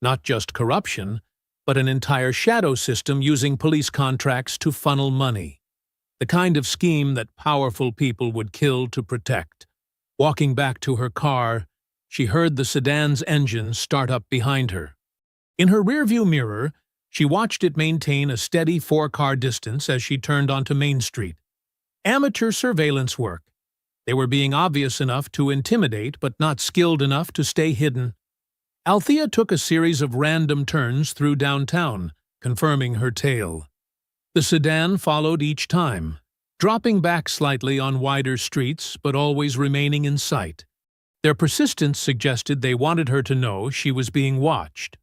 Not just corruption, but an entire shadow system using police contracts to funnel money. The kind of scheme that powerful people would kill to protect. Walking back to her car, she heard the sedan's engine start up behind her. In her rearview mirror, she watched it maintain a steady 4-car distance as she turned onto Main Street. Amateur surveillance work. They were being obvious enough to intimidate, but not skilled enough to stay hidden. Althea took a series of random turns through downtown, confirming her tale. The sedan followed each time, dropping back slightly on wider streets but always remaining in sight. Their persistence suggested they wanted her to know she was being watched.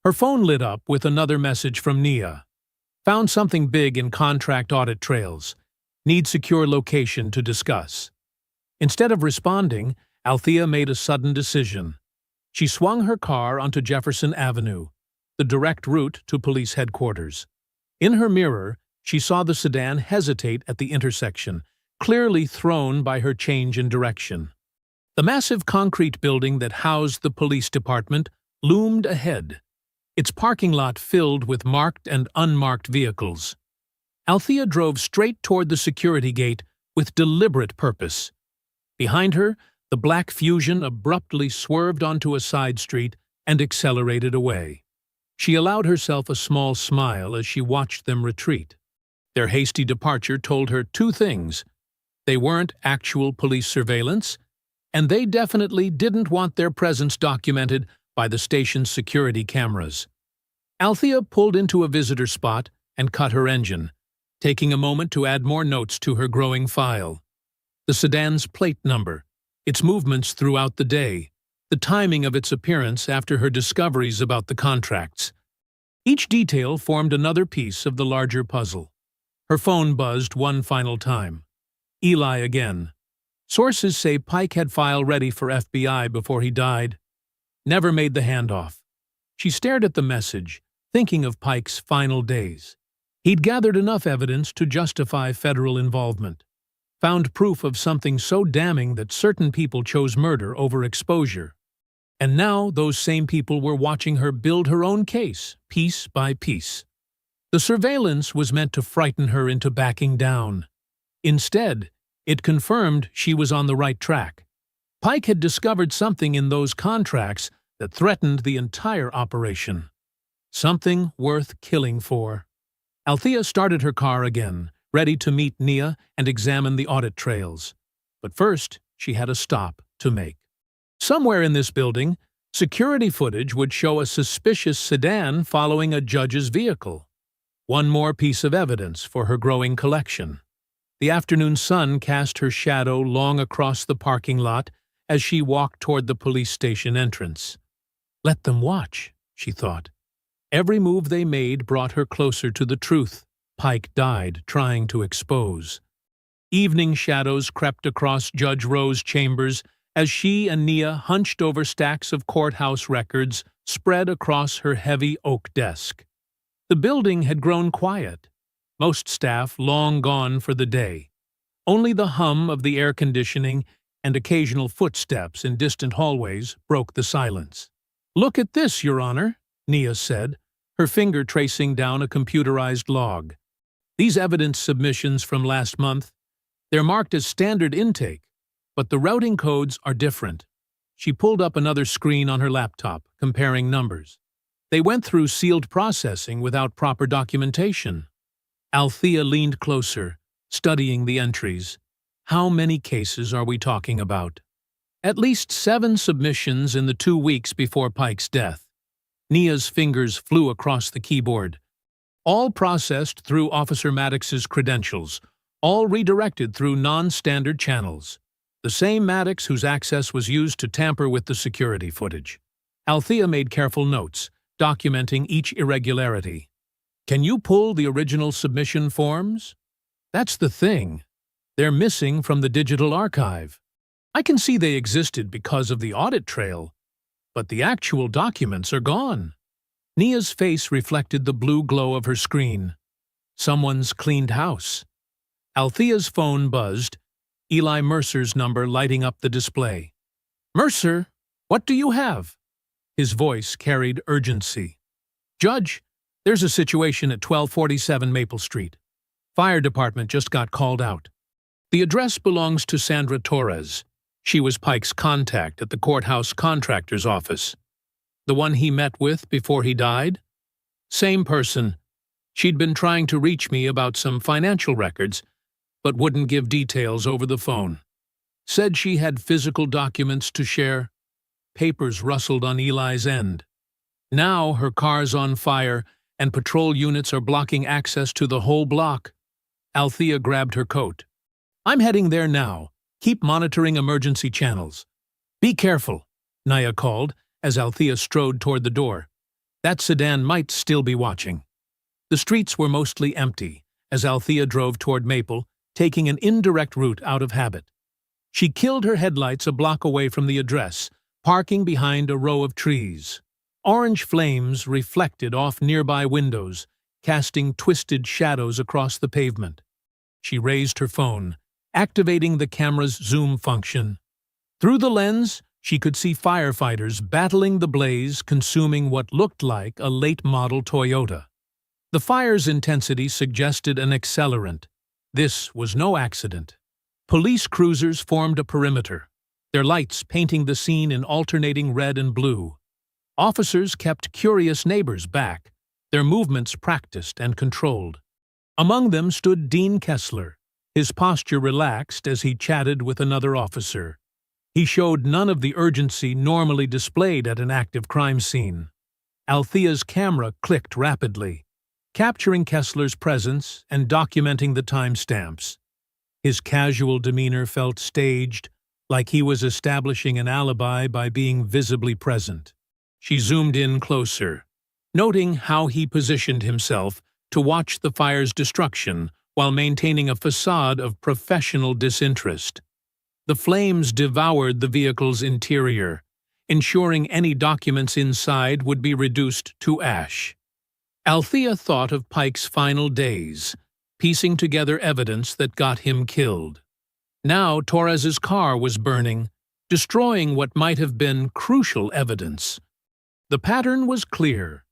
Her phone lit up with another message from Nia. Found something big in contract audit trails. Need secure location to discuss. Instead of responding, Althea made a sudden decision. She swung her car onto Jefferson Avenue. the direct route to police headquarters. In her mirror, she saw the sedan hesitate at the intersection, clearly thrown by her change in direction. The massive concrete building that housed the police department loomed ahead, its parking lot filled with marked and unmarked vehicles. Althea drove straight toward the security gate with deliberate purpose. Behind her, the black Fusion abruptly swerved onto a side street and accelerated away. She allowed herself a small smile as she watched them retreat. Their hasty departure told her two things. They weren't actual police surveillance, and they definitely didn't want their presence documented by the station's security cameras. Althea pulled into a visitor spot and cut her engine, taking a moment to add more notes to her growing file. The sedan's plate number, its movements throughout the day, the timing of its appearance after her discoveries about the contracts. Each detail formed another piece of the larger puzzle. Her phone buzzed one final time. Eli again. Sources say Pike had file ready for FBI before he died. Never made the handoff. She stared at the message, thinking of Pike's final days. He'd gathered enough evidence to justify federal involvement. Found proof of something so damning that certain people chose murder over exposure. And now those same people were watching her build her own case, piece by piece. The surveillance was meant to frighten her into backing down. Instead, it confirmed she was on the right track. Pike had discovered something in those contracts that threatened the entire operation. Something worth killing for. Althea started her car again, ready to meet Nia and examine the audit trails. But first, she had a stop to make. Somewhere in this building, security footage would show a suspicious sedan following a judge's vehicle. One more piece of evidence for her growing collection. The afternoon sun cast her shadow long across the parking lot as she walked toward the police station entrance. Let them watch, she thought. Every move they made brought her closer to the truth Pike died trying to expose. Evening shadows crept across Judge Rowe's chambers as she and Nia hunched over stacks of courthouse records spread across her heavy oak desk. The building had grown quiet, most staff long gone for the day. Only the hum of the air conditioning and occasional footsteps in distant hallways broke the silence. "Look at this, Your Honor," Nia said, her finger tracing down a computerized log. "These evidence submissions from last month, they're marked as standard intake, but the routing codes are different." She pulled up another screen on her laptop, comparing numbers. They went through sealed processing without proper documentation. Althea leaned closer, studying the entries. How many cases are we talking about? At least 7 submissions in the 2 weeks before Pike's death. Nia's fingers flew across the keyboard. All processed through Officer Maddox's credentials, all redirected through non-standard channels. The same Maddox whose access was used to tamper with the security footage. Althea made careful notes, documenting each irregularity. "Can you pull the original submission forms?" "That's the thing. They're missing from the digital archive. I can see they existed because of the audit trail, but the actual documents are gone." Nia's face reflected the blue glow of her screen. Someone's cleaned house. Althea's phone buzzed, Eli Mercer's number lighting up the display. "Mercer, what do you have?" His voice carried urgency. "Judge, there's a situation at 1247 Maple Street. Fire department just got called out. The address belongs to Sandra Torres. She was Pike's contact at the courthouse contractor's office. The one he met with before he died? Same person. She'd been trying to reach me about some financial records, but wouldn't give details over the phone. Said she had physical documents to share." Papers rustled on Eli's end. "Now her car's on fire, and patrol units are blocking access to the whole block." Althea grabbed her coat. "I'm heading there now. Keep monitoring emergency channels." "Be careful," Nia called as Althea strode toward the door. That sedan might still be watching. The streets were mostly empty as Althea drove toward Maple, taking an indirect route out of habit. She killed her headlights a block away from the address, parking behind a row of trees. Orange flames reflected off nearby windows, casting twisted shadows across the pavement. She raised her phone, activating the camera's zoom function. Through the lens, she could see firefighters battling the blaze, consuming what looked like a late-model Toyota. The fire's intensity suggested an accelerant. This was no accident. Police cruisers formed a perimeter, their lights painting the scene in alternating red and blue. Officers kept curious neighbors back, their movements practiced and controlled. Among them stood Dean Kessler, his posture relaxed as he chatted with another officer. He showed none of the urgency normally displayed at an active crime scene. Althea's camera clicked rapidly, capturing Kessler's presence and documenting the timestamps. His casual demeanor felt staged, like he was establishing an alibi by being visibly present. She zoomed in closer, noting how he positioned himself to watch the fire's destruction while maintaining a facade of professional disinterest. The flames devoured the vehicle's interior, ensuring any documents inside would be reduced to ash. Althea thought of Pike's final days, piecing together evidence that got him killed. Now Torres's car was burning, destroying what might have been crucial evidence. The pattern was clear: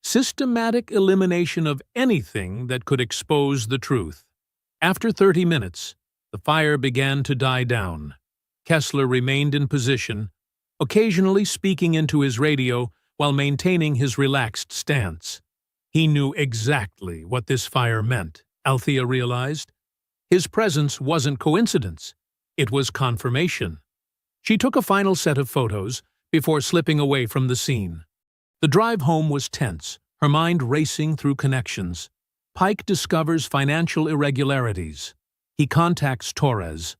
systematic elimination of anything that could expose the truth. After 30 minutes, the fire began to die down. Kessler remained in position, occasionally speaking into his radio while maintaining his relaxed stance. He knew exactly what this fire meant, Althea realized. His presence wasn't coincidence, it was confirmation. She took a final set of photos before slipping away from the scene. The drive home was tense, her mind racing through connections. Pike discovers financial irregularities. He contacts Torres.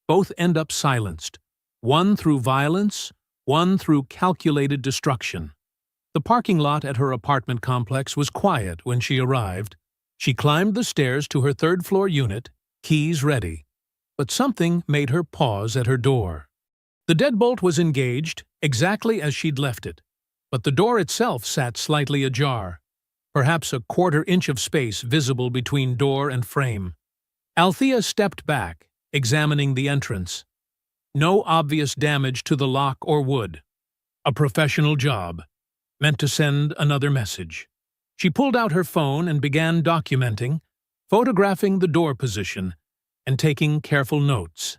Both end up silenced, one through violence, one through calculated destruction. The parking lot at her apartment complex was quiet when she arrived. She climbed the stairs to her third-floor unit, keys ready. But something made her pause at her door. The deadbolt was engaged, exactly as she'd left it, but the door itself sat slightly ajar, perhaps a quarter-inch of space visible between door and frame. Althea stepped back, examining the entrance. No obvious damage to the lock or wood. A professional job, meant to send another message. She pulled out her phone and began documenting, photographing the door position, and taking careful notes.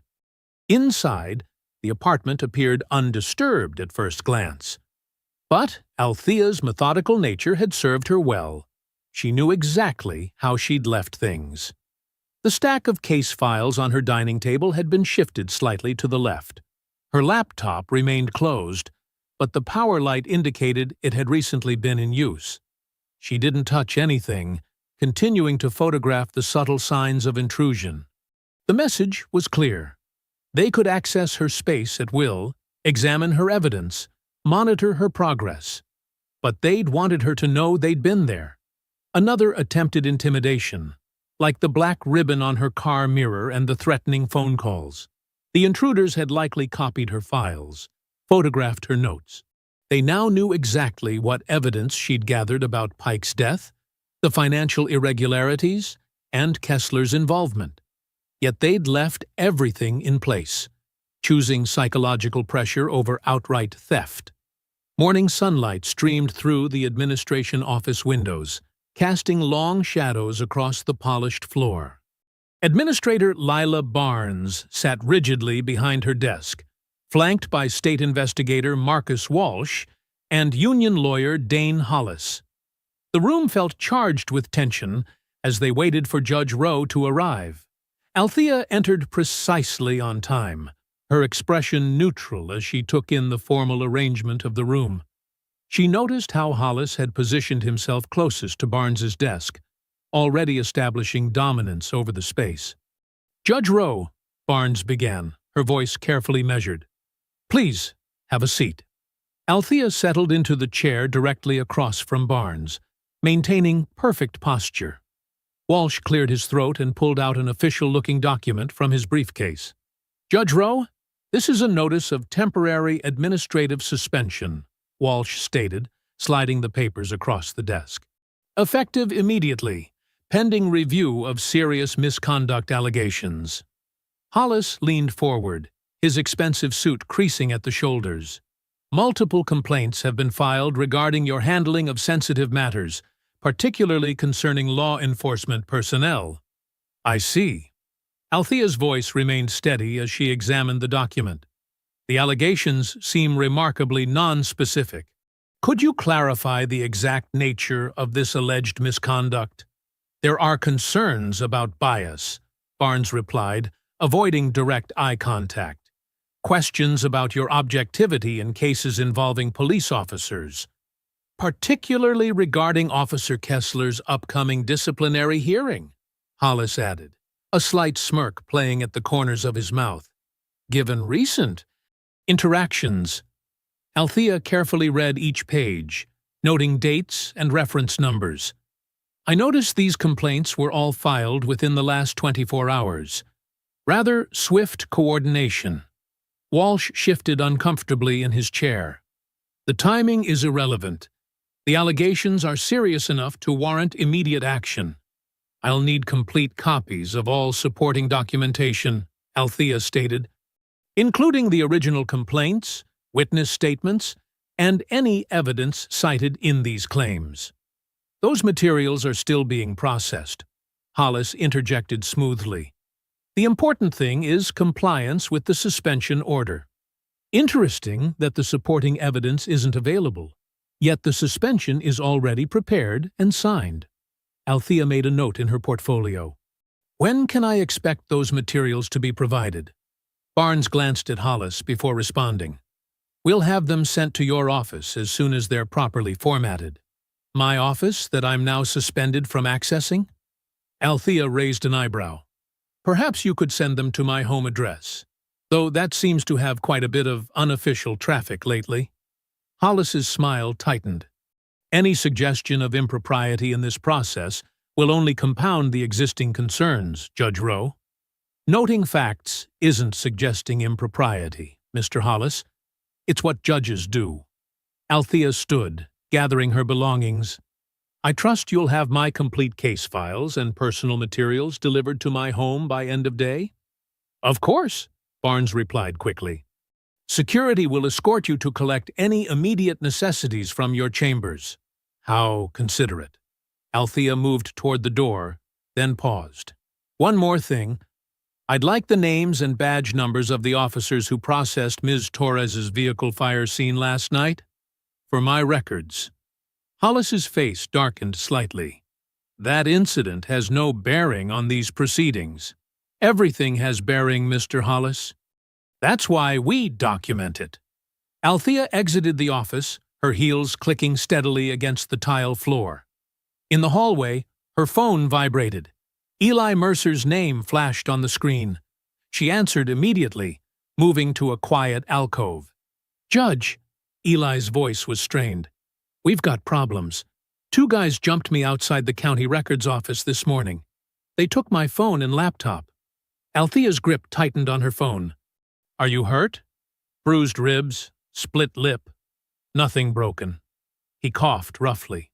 Inside, the apartment appeared undisturbed at first glance. But Althea's methodical nature had served her well. She knew exactly how she'd left things. The stack of case files on her dining table had been shifted slightly to the left. Her laptop remained closed, but the power light indicated it had recently been in use. She didn't touch anything, continuing to photograph the subtle signs of intrusion. The message was clear. They could access her space at will, examine her evidence, monitor her progress. But they'd wanted her to know they'd been there. Another attempted intimidation, like the black ribbon on her car mirror and the threatening phone calls. The intruders had likely copied her files, photographed her notes. They now knew exactly what evidence she'd gathered about Pike's death, the financial irregularities, and Kessler's involvement. Yet they'd left everything in place, choosing psychological pressure over outright theft. Morning sunlight streamed through the administration office windows, casting long shadows across the polished floor. Administrator Lila Barnes sat rigidly behind her desk, flanked by state investigator Marcus Walsh and union lawyer Dane Hollis. The room felt charged with tension as they waited for Judge Rowe to arrive. Althea entered precisely on time, her expression neutral as she took in the formal arrangement of the room. She noticed how Hollis had positioned himself closest to Barnes's desk, already establishing dominance over the space. "Judge Rowe," Barnes began, her voice carefully measured. "Please, have a seat." Althea settled into the chair directly across from Barnes, maintaining perfect posture. Walsh cleared his throat and pulled out an official-looking document from his briefcase. "Judge Rowe, this is a notice of temporary administrative suspension," Walsh stated, sliding the papers across the desk. Effective immediately, pending review of serious misconduct allegations. Hollis leaned forward, his expensive suit creasing at the shoulders. Multiple complaints have been filed regarding your handling of sensitive matters, particularly concerning law enforcement personnel. I see. Althea's voice remained steady as she examined the document. The allegations seem remarkably non-specific. Could you clarify the exact nature of this alleged misconduct? There are concerns about bias, Barnes replied, avoiding direct eye contact. Questions about your objectivity in cases involving police officers, particularly regarding Officer Kessler's upcoming disciplinary hearing, Hollis added, a slight smirk playing at the corners of his mouth. Given recent interactions, Althea carefully read each page, noting dates and reference numbers. I noticed these complaints were all filed within the last 24 hours. Rather swift coordination. Walsh shifted uncomfortably in his chair. The timing is irrelevant. The allegations are serious enough to warrant immediate action. I'll need complete copies of all supporting documentation, Althea stated, including the original complaints, witness statements, and any evidence cited in these claims. Those materials are still being processed, Hollis interjected smoothly. The important thing is compliance with the suspension order. Interesting that the supporting evidence isn't available, yet the suspension is already prepared and signed. Althea made a note in her portfolio. When can I expect those materials to be provided? Barnes glanced at Hollis before responding. We'll have them sent to your office as soon as they're properly formatted. My office that I'm now suspended from accessing? Althea raised an eyebrow. Perhaps you could send them to my home address, though that seems to have quite a bit of unofficial traffic lately. Hollis's smile tightened. Any suggestion of impropriety in this process will only compound the existing concerns, Judge Rowe. Noting facts isn't suggesting impropriety, Mr. Hollis. It's what judges do. Althea stood, gathering her belongings. I trust you'll have my complete case files and personal materials delivered to my home by end of day? Of course, Barnes replied quickly. Security will escort you to collect any immediate necessities from your chambers. How considerate. Althea moved toward the door, then paused. One more thing. I'd like the names and badge numbers of the officers who processed Ms. Torres's vehicle fire scene last night. For my records. Hollis's face darkened slightly. That incident has no bearing on these proceedings. Everything has bearing, Mr. Hollis. That's why we document it. Althea exited the office, her heels clicking steadily against the tile floor. In the hallway, her phone vibrated. Eli Mercer's name flashed on the screen. She answered immediately, moving to a quiet alcove. Judge, Eli's voice was strained. We've got problems. 2 guys jumped me outside the county records office this morning. They took my phone and laptop. Althea's grip tightened on her phone. Are you hurt? Bruised ribs, split lip. Nothing broken. He coughed roughly.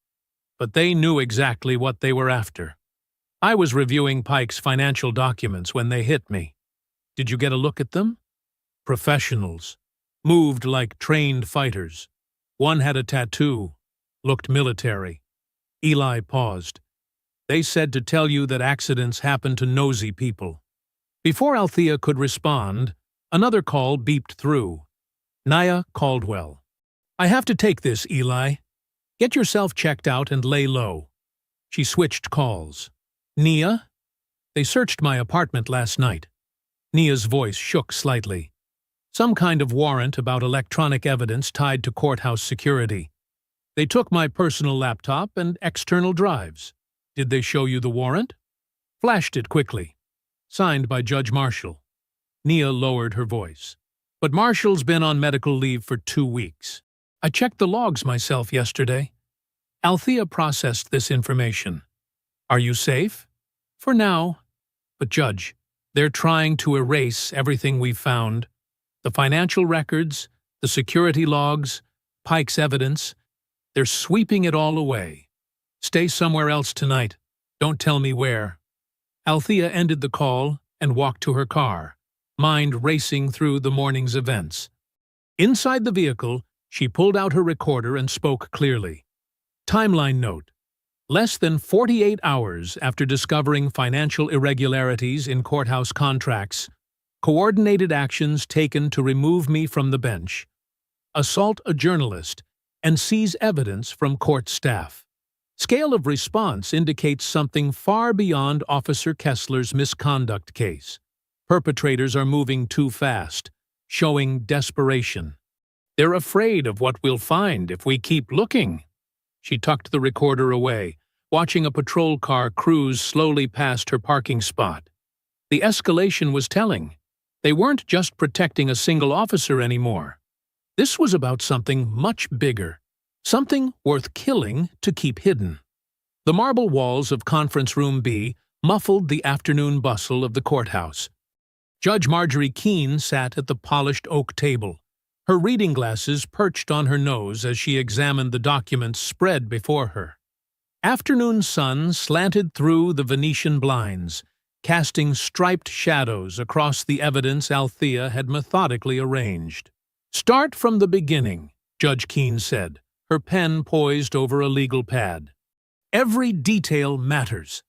But they knew exactly what they were after. I was reviewing Pike's financial documents when they hit me. Did you get a look at them? Professionals. Moved like trained fighters. One had a tattoo. Looked military. Eli paused. They said to tell you that accidents happen to nosy people. Before Althea could respond, another call beeped through. Nia Caldwell. I have to take this, Eli. Get yourself checked out and lay low. She switched calls. Nia? They searched my apartment last night. Nia's voice shook slightly. Some kind of warrant about electronic evidence tied to courthouse security. They took my personal laptop and external drives. Did they show you the warrant? Flashed it quickly. Signed by Judge Marshall. Nia lowered her voice. But Marshall's been on medical leave for 2 weeks. I checked the logs myself yesterday. Althea processed this information. Are you safe? For now. But Judge, they're trying to erase everything we've found. The financial records, the security logs, Pike's evidence. They're sweeping it all away. Stay somewhere else tonight. Don't tell me where." Althea ended the call and walked to her car, mind racing through the morning's events. Inside the vehicle, she pulled out her recorder and spoke clearly. Timeline note. Less than 48 hours after discovering financial irregularities in courthouse contracts, coordinated actions taken to remove me from the bench, assault a journalist, and seize evidence from court staff. Scale of response indicates something far beyond Officer Kessler's misconduct case. Perpetrators are moving too fast, showing desperation. They're afraid of what we'll find if we keep looking. She tucked the recorder away, watching a patrol car cruise slowly past her parking spot. The escalation was telling. They weren't just protecting a single officer anymore. This was about something much bigger, something worth killing to keep hidden. The marble walls of Conference Room B muffled the afternoon bustle of the courthouse. Judge Marjorie Keene sat at the polished oak table, her reading glasses perched on her nose as she examined the documents spread before her. Afternoon sun slanted through the Venetian blinds, casting striped shadows across the evidence Althea had methodically arranged. "Start from the beginning," Judge Keene said, her pen poised over a legal pad. "Every detail matters."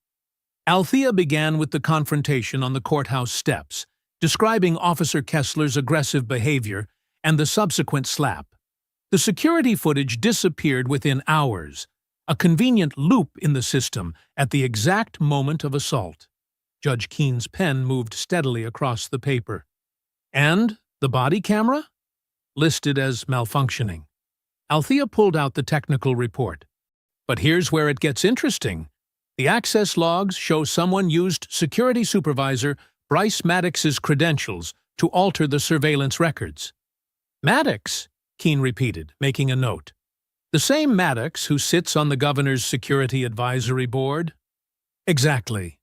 Althea began with the confrontation on the courthouse steps, describing Officer Kessler's aggressive behavior and the subsequent slap. The security footage disappeared within hours, a convenient loop in the system at the exact moment of assault. Judge Keene's pen moved steadily across the paper. "And the body camera?" "Listed as malfunctioning." Althea pulled out the technical report. "But here's where it gets interesting. The access logs show someone used security supervisor Bryce Maddox's credentials to alter the surveillance records." "Maddox?" Keene repeated, making a note. "The same Maddox who sits on the governor's security advisory board?" "Exactly."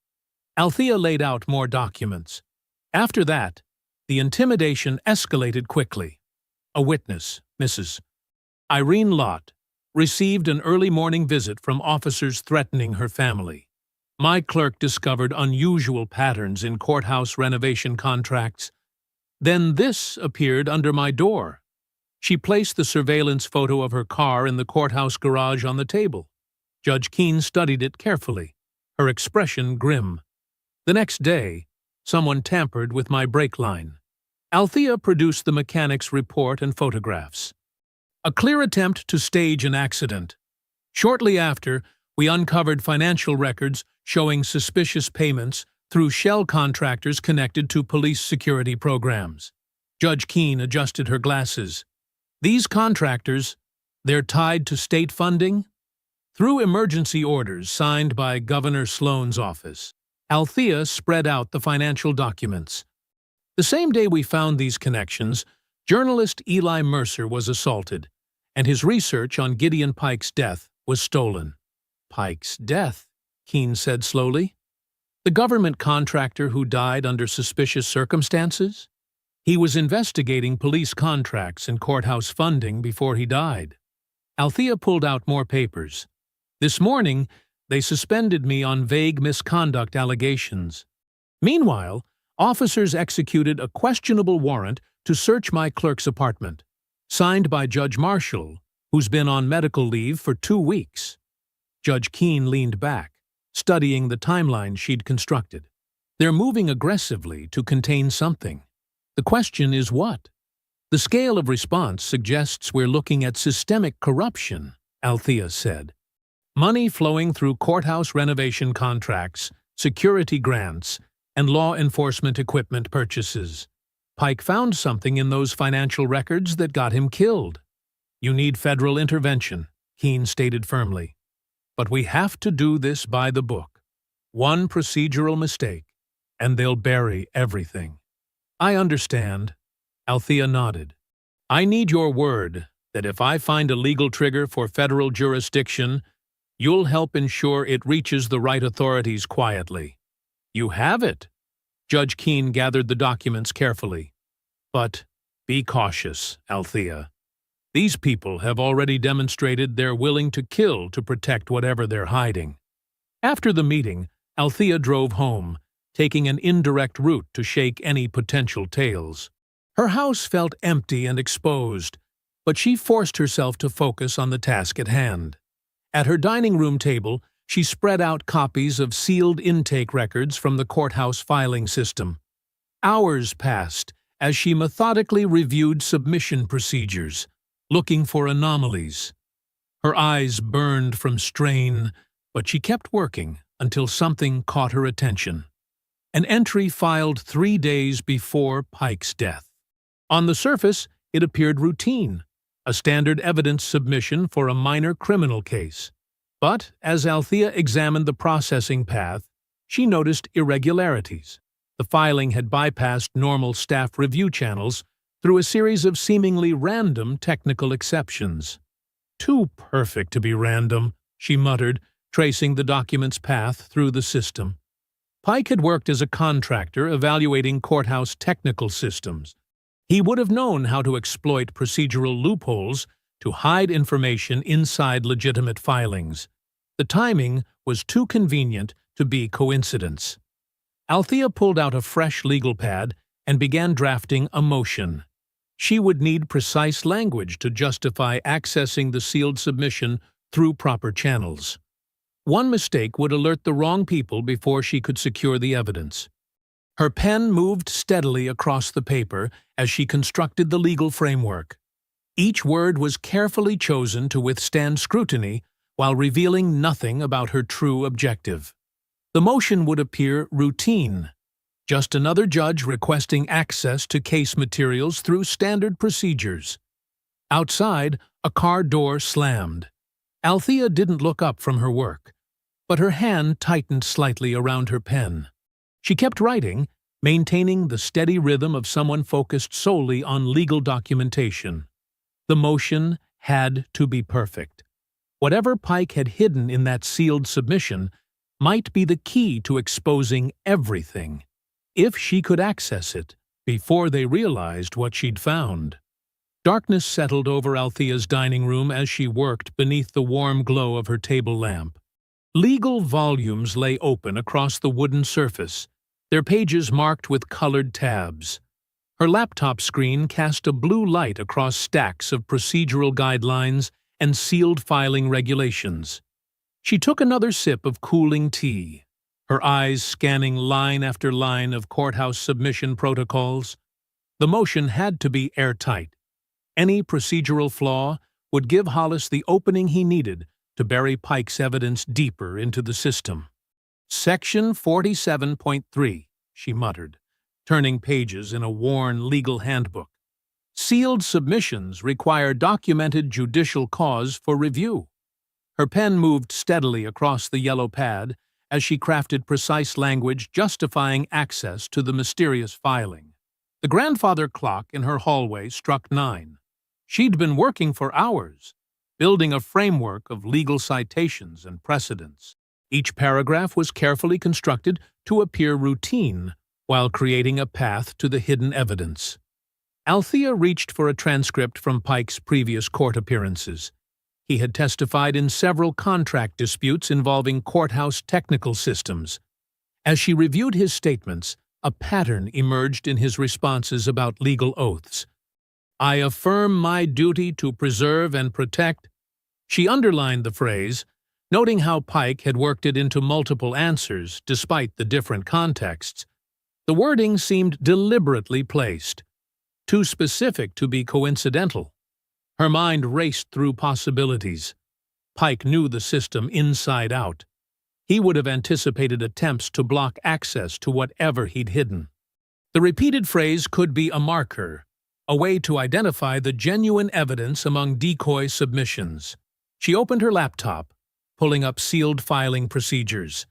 Althea laid out more documents. After that, the intimidation escalated quickly. A witness, Mrs. Irene Lott, received an early morning visit from officers threatening her family. My clerk discovered unusual patterns in courthouse renovation contracts. Then this appeared under my door. She placed the surveillance photo of her car in the courthouse garage on the table. Judge Keene studied it carefully, her expression grim. The next day, someone tampered with my brake line. Althea produced the mechanic's report and photographs. A clear attempt to stage an accident. Shortly after, we uncovered financial records showing suspicious payments through shell contractors connected to police security programs. Judge Keene adjusted her glasses. "These contractors, they're tied to state funding?" "Through emergency orders signed by Governor Sloan's office." Althea spread out the financial documents. The same day we found these connections, journalist Eli Mercer was assaulted, and his research on Gideon Pike's death was stolen. "Pike's death?" Keene said slowly. "The government contractor who died under suspicious circumstances? He was investigating police contracts and courthouse funding before he died." Althea pulled out more papers. "This morning, they suspended me on vague misconduct allegations. Meanwhile, officers executed a questionable warrant to search my clerk's apartment, signed by Judge Marshall, who's been on medical leave for 2 weeks. Judge Keene leaned back, studying the timeline she'd constructed. They're moving aggressively to contain something. The question is what? The scale of response suggests we're looking at systemic corruption, Althea said. Money flowing through courthouse renovation contracts, security grants, and law enforcement equipment purchases. Pike found something in those financial records that got him killed. You need federal intervention, Keene stated firmly. But we have to do this by the book. One procedural mistake, and they'll bury everything. I understand. Althea nodded. I need your word that if I find a legal trigger for federal jurisdiction, you'll help ensure it reaches the right authorities quietly. You have it. Judge Keene gathered the documents carefully. But be cautious, Althea. These people have already demonstrated they're willing to kill to protect whatever they're hiding. After the meeting, Althea drove home, taking an indirect route to shake any potential tales. Her house felt empty and exposed, but she forced herself to focus on the task at hand. At her dining room table, she spread out copies of sealed intake records from the courthouse filing system. Hours passed as she methodically reviewed submission procedures, looking for anomalies. Her eyes burned from strain, but she kept working until something caught her attention. An entry filed 3 days before Pike's death. On the surface, it appeared routine, a standard evidence submission for a minor criminal case. But as Althea examined the processing path, she noticed irregularities. The filing had bypassed normal staff review channels through a series of seemingly random technical exceptions. "Too perfect to be random," she muttered, tracing the document's path through the system. Pike had worked as a contractor evaluating courthouse technical systems. He would have known how to exploit procedural loopholes to hide information inside legitimate filings. The timing was too convenient to be coincidence. Althea pulled out a fresh legal pad and began drafting a motion. She would need precise language to justify accessing the sealed submission through proper channels. One mistake would alert the wrong people before she could secure the evidence. Her pen moved steadily across the paper as she constructed the legal framework. Each word was carefully chosen to withstand scrutiny while revealing nothing about her true objective. The motion would appear routine, just another judge requesting access to case materials through standard procedures. Outside, a car door slammed. Althea didn't look up from her work, but her hand tightened slightly around her pen. She kept writing, maintaining the steady rhythm of someone focused solely on legal documentation. The motion had to be perfect. Whatever Pike had hidden in that sealed submission might be the key to exposing everything, if she could access it before they realized what she'd found. Darkness settled over Althea's dining room as she worked beneath the warm glow of her table lamp. Legal volumes lay open across the wooden surface, their pages marked with colored tabs. Her laptop screen cast a blue light across stacks of procedural guidelines and sealed filing regulations. She took another sip of cooling tea, her eyes scanning line after line of courthouse submission protocols. The motion had to be airtight. Any procedural flaw would give Hollis the opening he needed to bury Pike's evidence deeper into the system. "Section 47.3, she muttered, turning pages in a worn legal handbook. "Sealed submissions require documented judicial cause for review." Her pen moved steadily across the yellow pad as she crafted precise language justifying access to the mysterious filing. The grandfather clock in her hallway struck 9. She'd been working for hours, building a framework of legal citations and precedents. Each paragraph was carefully constructed to appear routine while creating a path to the hidden evidence. Althea reached for a transcript from Pike's previous court appearances. He had testified in several contract disputes involving courthouse technical systems. As she reviewed his statements, a pattern emerged in his responses about legal oaths. "I affirm my duty to preserve and protect." She underlined the phrase, noting how Pike had worked it into multiple answers despite the different contexts. The wording seemed deliberately placed, too specific to be coincidental. Her mind raced through possibilities. Pike knew the system inside out. He would have anticipated attempts to block access to whatever he'd hidden. The repeated phrase could be a marker, a way to identify the genuine evidence among decoy submissions. She opened her laptop, pulling up sealed filing procedures.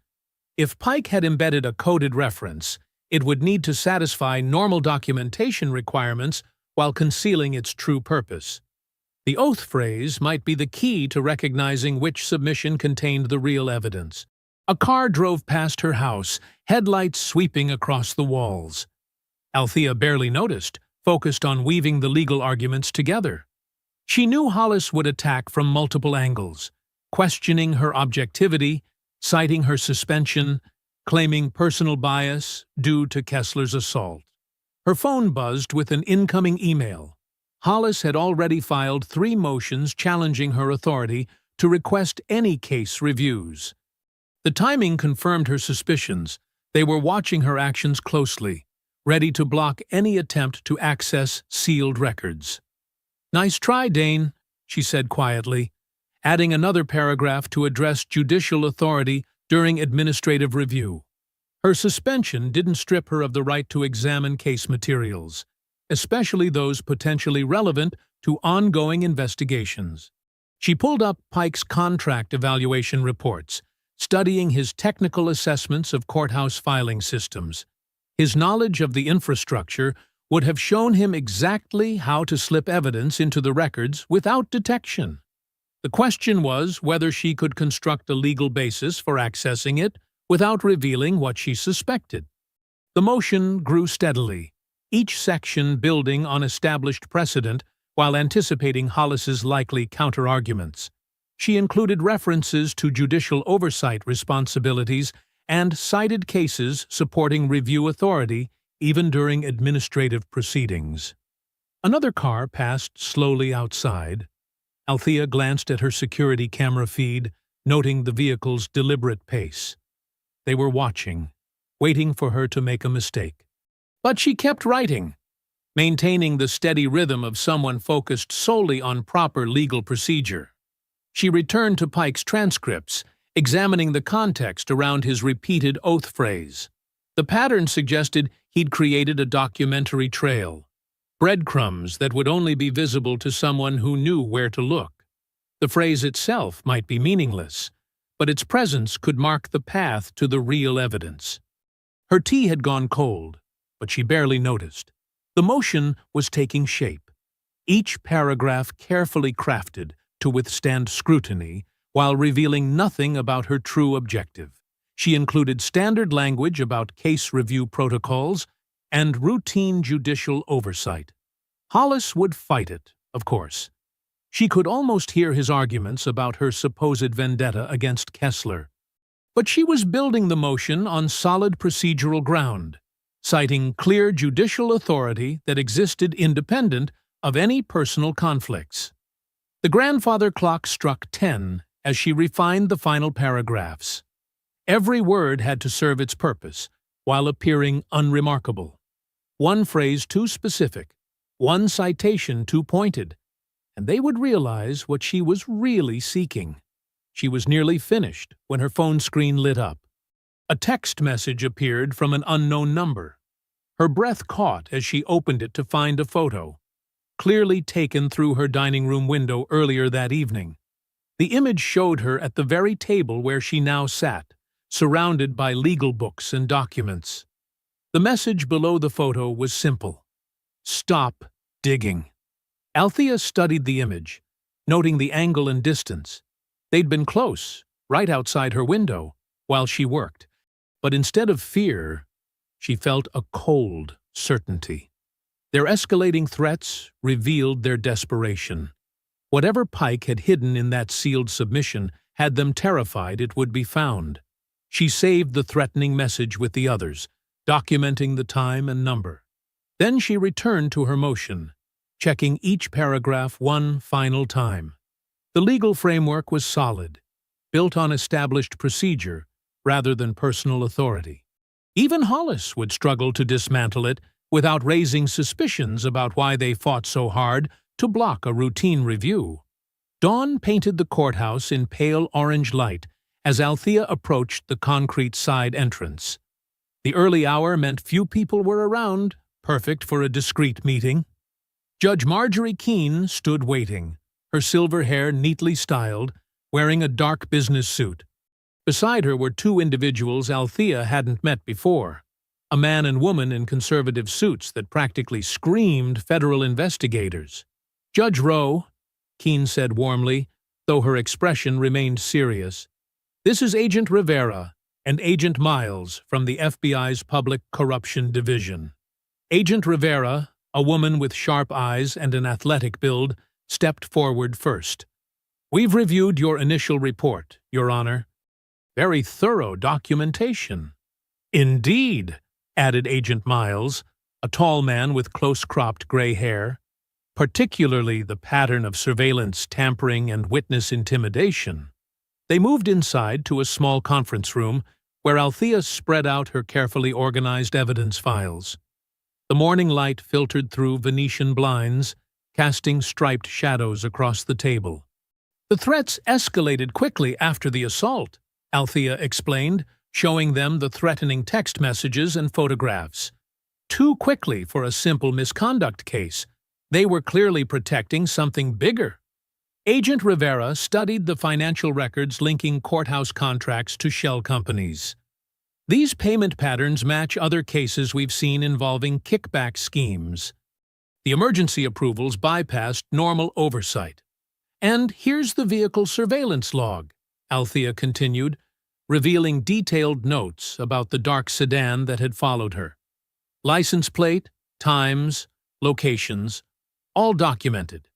If Pike had embedded a coded reference, it would need to satisfy normal documentation requirements while concealing its true purpose. The oath phrase might be the key to recognizing which submission contained the real evidence. A car drove past her house, headlights sweeping across the walls. Althea barely noticed, focused on weaving the legal arguments together. She knew Hollis would attack from multiple angles, questioning her objectivity, citing her suspension, claiming personal bias due to Kessler's assault. Her phone buzzed with an incoming email. Hollis had already filed 3 motions challenging her authority to request any case reviews. The timing confirmed her suspicions. They were watching her actions closely, ready to block any attempt to access sealed records. "Nice try, Dane," she said quietly, adding another paragraph to address judicial authority during administrative review. Her suspension didn't strip her of the right to examine case materials, especially those potentially relevant to ongoing investigations. She pulled up Pike's contract evaluation reports, studying his technical assessments of courthouse filing systems. His knowledge of the infrastructure would have shown him exactly how to slip evidence into the records without detection. The question was whether she could construct a legal basis for accessing it without revealing what she suspected. The motion grew steadily, each section building on established precedent while anticipating Hollis's likely counterarguments. She included references to judicial oversight responsibilities and cited cases supporting review authority even during administrative proceedings. Another car passed slowly outside. Althea glanced at her security camera feed, noting the vehicle's deliberate pace. They were watching, waiting for her to make a mistake. But she kept writing, maintaining the steady rhythm of someone focused solely on proper legal procedure. She returned to Pike's transcripts, examining the context around his repeated oath phrase. The pattern suggested he'd created a documentary trail, breadcrumbs that would only be visible to someone who knew where to look. The phrase itself might be meaningless, but its presence could mark the path to the real evidence. Her tea had gone cold, but she barely noticed. The motion was taking shape, each paragraph carefully crafted to withstand scrutiny while revealing nothing about her true objective. She included standard language about case review protocols and routine judicial oversight. Hollis would fight it, of course. She could almost hear his arguments about her supposed vendetta against Kessler. But she was building the motion on solid procedural ground, citing clear judicial authority that existed independent of any personal conflicts. The grandfather clock struck 10 as she refined the final paragraphs. Every word had to serve its purpose, while appearing unremarkable. One phrase too specific, one citation too pointed, and they would realize what she was really seeking. She was nearly finished when her phone screen lit up. A text message appeared from an unknown number. Her breath caught as she opened it to find a photo, clearly taken through her dining room window earlier that evening. The image showed her at the very table where she now sat, surrounded by legal books and documents. The message below the photo was simple: "Stop digging." Althea studied the image, noting the angle and distance. They'd been close, right outside her window, while she worked. But instead of fear, she felt a cold certainty. Their escalating threats revealed their desperation. Whatever Pike had hidden in that sealed submission had them terrified it would be found. She saved the threatening message with the others, documenting the time and number. Then she returned to her motion, checking each paragraph one final time. The legal framework was solid, built on established procedure rather than personal authority. Even Hollis would struggle to dismantle it without raising suspicions about why they fought so hard to block a routine review. Dawn painted the courthouse in pale orange light as Althea approached the concrete side entrance. The early hour meant few people were around, perfect for a discreet meeting. Judge Marjorie Keene stood waiting, her silver hair neatly styled, wearing a dark business suit. Beside her were 2 individuals Althea hadn't met before, a man and woman in conservative suits that practically screamed federal investigators. "Judge Rowe," Keene said warmly, though her expression remained serious, "this is Agent Rivera and Agent Miles from the FBI's Public Corruption Division." Agent Rivera, a woman with sharp eyes and an athletic build, stepped forward first. "We've reviewed your initial report, Your Honor. Very thorough documentation." "Indeed," added Agent Miles, a tall man with close-cropped gray hair, "particularly the pattern of surveillance, tampering, and witness intimidation." They moved inside to a small conference room where Althea spread out her carefully organized evidence files. The morning light filtered through Venetian blinds, casting striped shadows across the table. "The threats escalated quickly after the assault," Althea explained, showing them the threatening text messages and photographs. "Too quickly for a simple misconduct case. They were clearly protecting something bigger." Agent Rivera studied the financial records linking Courthouse contracts to shell companies. "These payment patterns match other cases we've seen involving kickback schemes. The emergency approvals bypassed normal oversight. And here's the vehicle surveillance log," Althea continued, revealing detailed notes about the dark sedan that had followed her. "License plate, times, locations, all documented."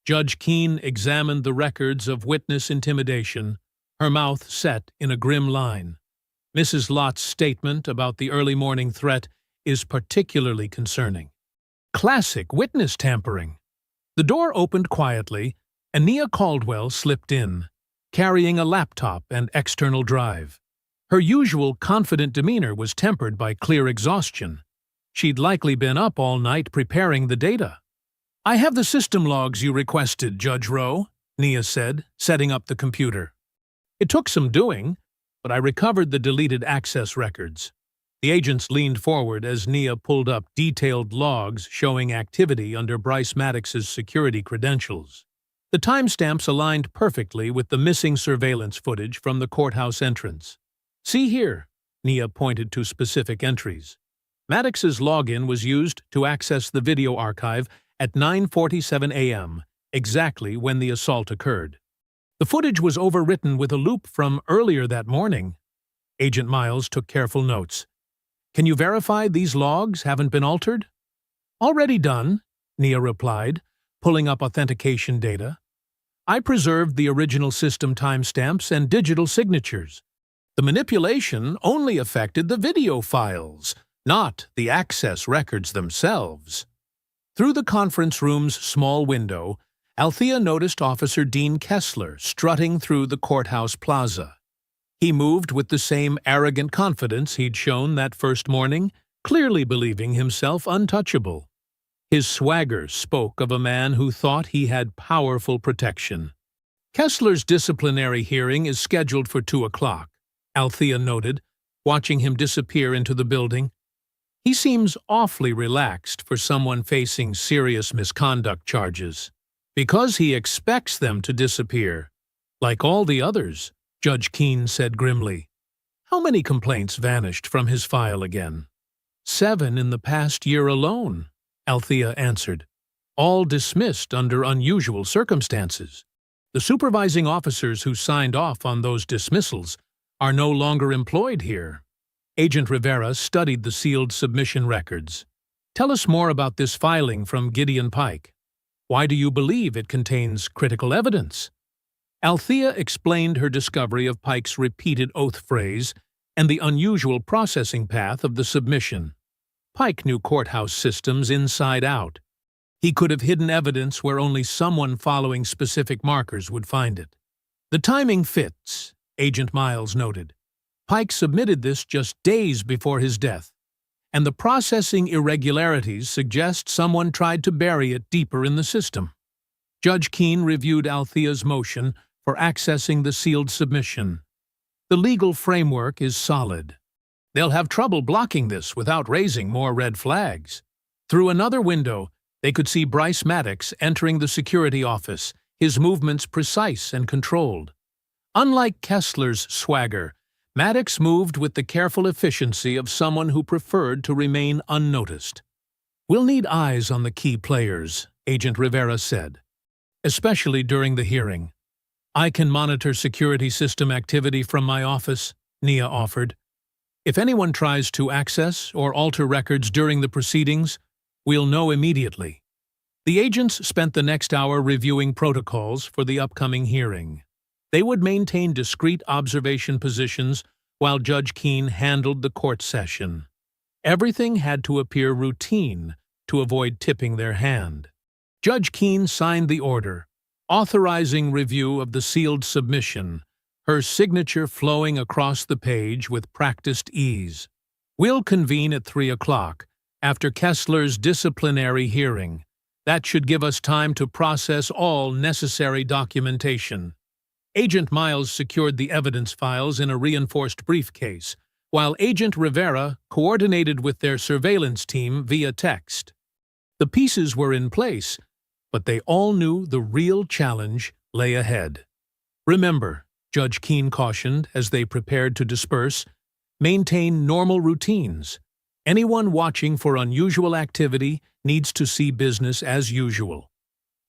Judge Keene examined the records of witness intimidation, her mouth set in a grim line. "Mrs. Lott's statement about the early morning threat is particularly concerning. Classic witness tampering." The door opened quietly, and Nia Caldwell slipped in, carrying a laptop and external drive. Her usual confident demeanor was tempered by clear exhaustion. She'd likely been up all night preparing the data. "I have the system logs you requested, Judge Rowe," Nia said, setting up the computer. "It took some doing, but I recovered the deleted access records." The agents leaned forward as Nia pulled up detailed logs showing activity under Bryce Maddox's security credentials. The timestamps aligned perfectly with the missing surveillance footage from the courthouse entrance. "See here," Nia pointed to specific entries. Maddox's login was used to access the video archive at 9:47 a.m., exactly when the assault occurred. The footage was overwritten with a loop from earlier that morning. Agent Miles took careful notes. "Can you verify these logs haven't been altered?" "Already done," Nia replied, pulling up authentication data. "I preserved the original system timestamps and digital signatures. The manipulation only affected the video files, not the access records themselves." Through the conference room's small window, Althea noticed Officer Dean Kessler strutting through the courthouse plaza. He moved with the same arrogant confidence he'd shown that first morning, clearly believing himself untouchable. His swagger spoke of a man who thought he had powerful protection. "Kessler's disciplinary hearing is scheduled for 2 o'clock, Althea noted, watching him disappear into the building. "He seems awfully relaxed for someone facing serious misconduct charges." "Because he expects them to disappear, like all the others," Judge Keene said grimly. "How many complaints vanished from his file again?" 7 in the past year alone," Althea answered. "All dismissed under unusual circumstances. The supervising officers who signed off on those dismissals are no longer employed here." Agent Rivera studied the sealed submission records. "Tell us more about this filing from Gideon Pike. Why do you believe it contains critical evidence?" Althea explained her discovery of Pike's repeated oath phrase and the unusual processing path of the submission. Pike knew courthouse systems inside out. He could have hidden evidence where only someone following specific markers would find it. "The timing fits," Agent Miles noted. "Pike submitted this just days before his death, and the processing irregularities suggest someone tried to bury it deeper in the system." Judge Keene reviewed Althea's motion for accessing the sealed submission. "The legal framework is solid. They'll have trouble blocking this without raising more red flags." Through another window, they could see Bryce Maddox entering the security office, his movements precise and controlled. Unlike Kessler's swagger, Maddox moved with the careful efficiency of someone who preferred to remain unnoticed. "We'll need eyes on the key players," Agent Rivera said, "especially during the hearing." "I can monitor security system activity from my office," Nia offered. "If anyone tries to access or alter records during the proceedings, we'll know immediately." The agents spent the next hour reviewing protocols for the upcoming hearing. They would maintain discreet observation positions while Judge Keene handled the court session. Everything had to appear routine to avoid tipping their hand. Judge Keene signed the order, authorizing review of the sealed submission, her signature flowing across the page with practiced ease. "We'll convene at 3 o'clock, after Kessler's disciplinary hearing. That should give us time to process all necessary documentation." Agent Miles secured the evidence files in a reinforced briefcase, while Agent Rivera coordinated with their surveillance team via text. The pieces were in place, but they all knew the real challenge lay ahead. "Remember," Judge Keene cautioned as they prepared to disperse, "maintain normal routines. Anyone watching for unusual activity needs to see business as usual."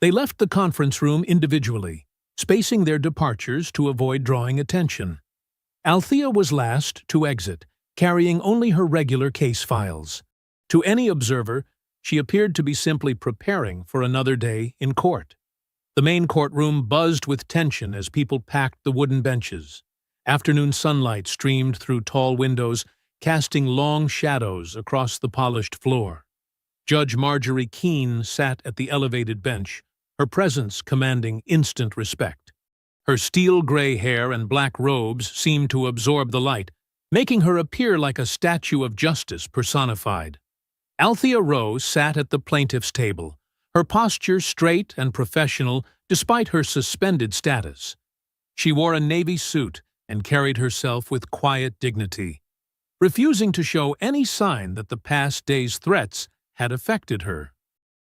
They left the conference room individually, spacing their departures to avoid drawing attention. Althea was last to exit, carrying only her regular case files. To any observer, she appeared to be simply preparing for another day in court. The main courtroom buzzed with tension as people packed the wooden benches. Afternoon sunlight streamed through tall windows, casting long shadows across the polished floor. Judge Marjorie Keene sat at the elevated bench, her presence commanding instant respect. Her steel-gray hair and black robes seemed to absorb the light, making her appear like a statue of justice personified. Althea Rose sat at the plaintiff's table, her posture straight and professional despite her suspended status. She wore a navy suit and carried herself with quiet dignity, refusing to show any sign that the past day's threats had affected her.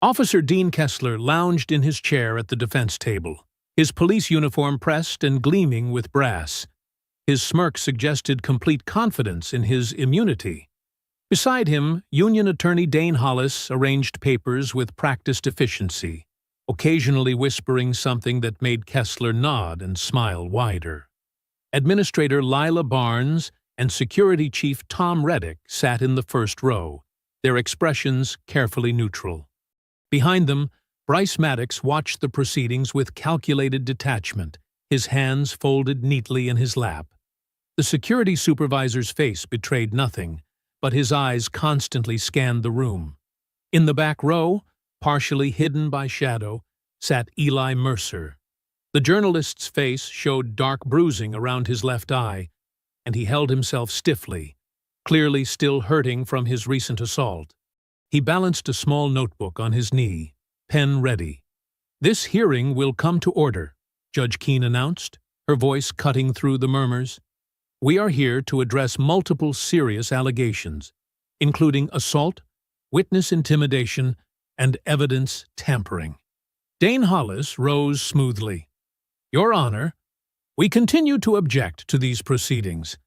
Officer Dean Kessler lounged in his chair at the defense table, his police uniform pressed and gleaming with brass. His smirk suggested complete confidence in his immunity. Beside him, Union Attorney Dane Hollis arranged papers with practiced efficiency, occasionally whispering something that made Kessler nod and smile wider. Administrator Lila Barnes and Security Chief Tom Reddick sat in the first row, their expressions carefully neutral. Behind them, Bryce Maddox watched the proceedings with calculated detachment, his hands folded neatly in his lap. The security supervisor's face betrayed nothing, but his eyes constantly scanned the room. In the back row, partially hidden by shadow, sat Eli Mercer. The journalist's face showed dark bruising around his left eye, and he held himself stiffly, clearly still hurting from his recent assault. He balanced a small notebook on his knee, pen ready. "This hearing will come to order," Judge Keene announced, her voice cutting through the murmurs. "We are here to address multiple serious allegations, including assault, witness intimidation, and evidence tampering." Dane Hollis rose smoothly. "Your Honor, we continue to object to these proceedings.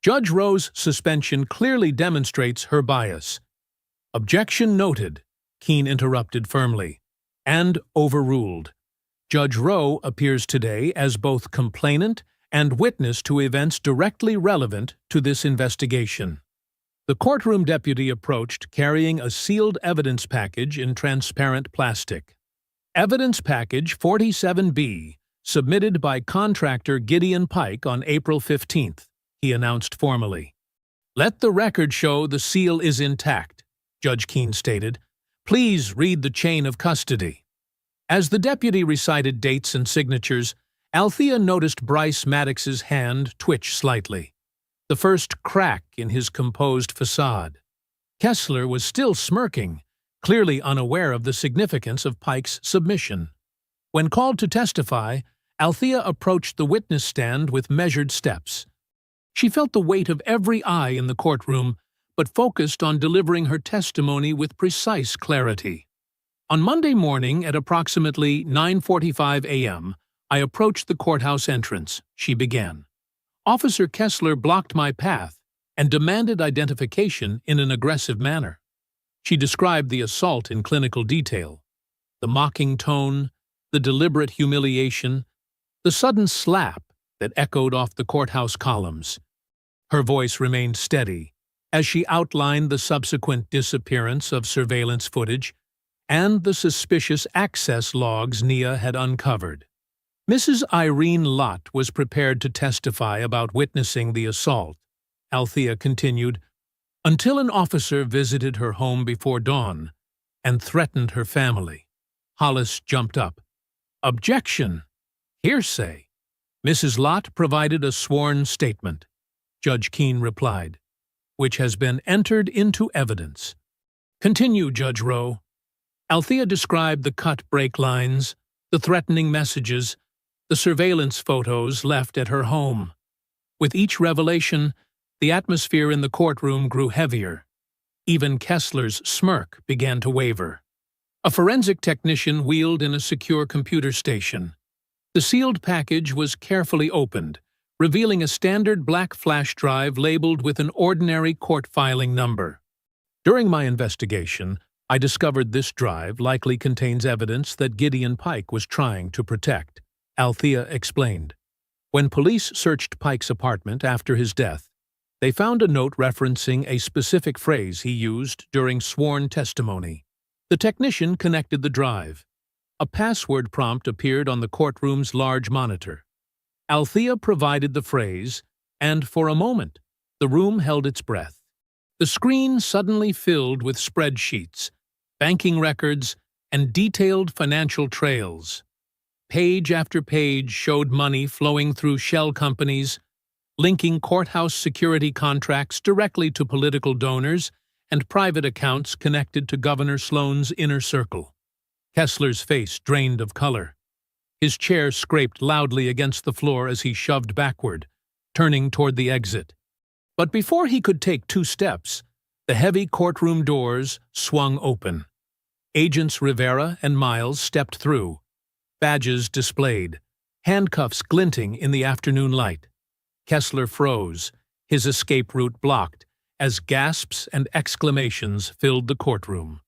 Judge Rowe's suspension clearly demonstrates her bias." "Objection noted," Keene interrupted firmly, "and overruled. Judge Rowe appears today as both complainant and witness to events directly relevant to this investigation." The courtroom deputy approached carrying a sealed evidence package in transparent plastic. "Evidence Package 47B, submitted by contractor Gideon Pike on April 15th, he announced formally. "Let the record show the seal is intact," Judge Keene stated. "Please read the chain of custody." As the deputy recited dates and signatures, Althea noticed Bryce Maddox's hand twitch slightly, the first crack in his composed facade. Kessler was still smirking, clearly unaware of the significance of Pike's submission. When called to testify, Althea approached the witness stand with measured steps. She felt the weight of every eye in the courtroom, but focused on delivering her testimony with precise clarity. "On Monday morning at approximately 9:45 a.m., I approached the courthouse entrance," she began. "Officer Kessler blocked my path and demanded identification in an aggressive manner." She described the assault in clinical detail. The mocking tone, the deliberate humiliation, the sudden slap that echoed off the courthouse columns. Her voice remained steady as she outlined the subsequent disappearance of surveillance footage and the suspicious access logs Nia had uncovered. Mrs. Irene Lott was prepared to testify about witnessing the assault. Althea continued, until an officer visited her home before dawn and threatened her family. Hollis jumped up. Objection! Hearsay! Mrs. Lott provided a sworn statement. Judge Keene replied, which has been entered into evidence. Continue, Judge Rowe. Althea described the cut brake lines, the threatening messages, the surveillance photos left at her home. With each revelation, the atmosphere in the courtroom grew heavier. Even Kessler's smirk began to waver. A forensic technician wheeled in a secure computer station. The sealed package was carefully opened, revealing a standard black flash drive labeled with an ordinary court filing number. During my investigation, I discovered this drive likely contains evidence that Gideon Pike was trying to protect, Althea explained. When police searched Pike's apartment after his death, they found a note referencing a specific phrase he used during sworn testimony. The technician connected the drive. A password prompt appeared on the courtroom's large monitor. Althea provided the phrase, and for a moment, the room held its breath. The screen suddenly filled with spreadsheets, banking records, and detailed financial trails. Page after page showed money flowing through shell companies, linking courthouse security contracts directly to political donors and private accounts connected to Governor Sloan's inner circle. Kessler's face drained of color. His chair scraped loudly against the floor as he shoved backward, turning toward the exit. But before he could take 2 steps, the heavy courtroom doors swung open. Agents Rivera and Miles stepped through, badges displayed, handcuffs glinting in the afternoon light. Kessler froze, his escape route blocked, as gasps and exclamations filled the courtroom.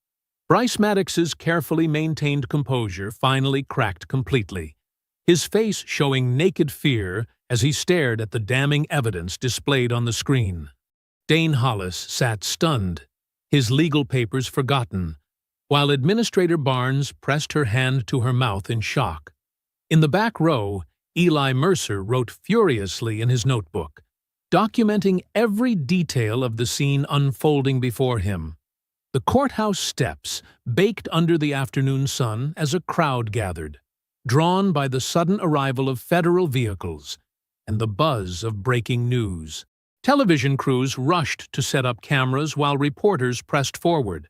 Bryce Maddox's carefully maintained composure finally cracked completely, his face showing naked fear as he stared at the damning evidence displayed on the screen. Dane Hollis sat stunned, his legal papers forgotten, while Administrator Barnes pressed her hand to her mouth in shock. In the back row, Eli Mercer wrote furiously in his notebook, documenting every detail of the scene unfolding before him. The courthouse steps baked under the afternoon sun as a crowd gathered, drawn by the sudden arrival of federal vehicles and the buzz of breaking news. Television crews rushed to set up cameras while reporters pressed forward,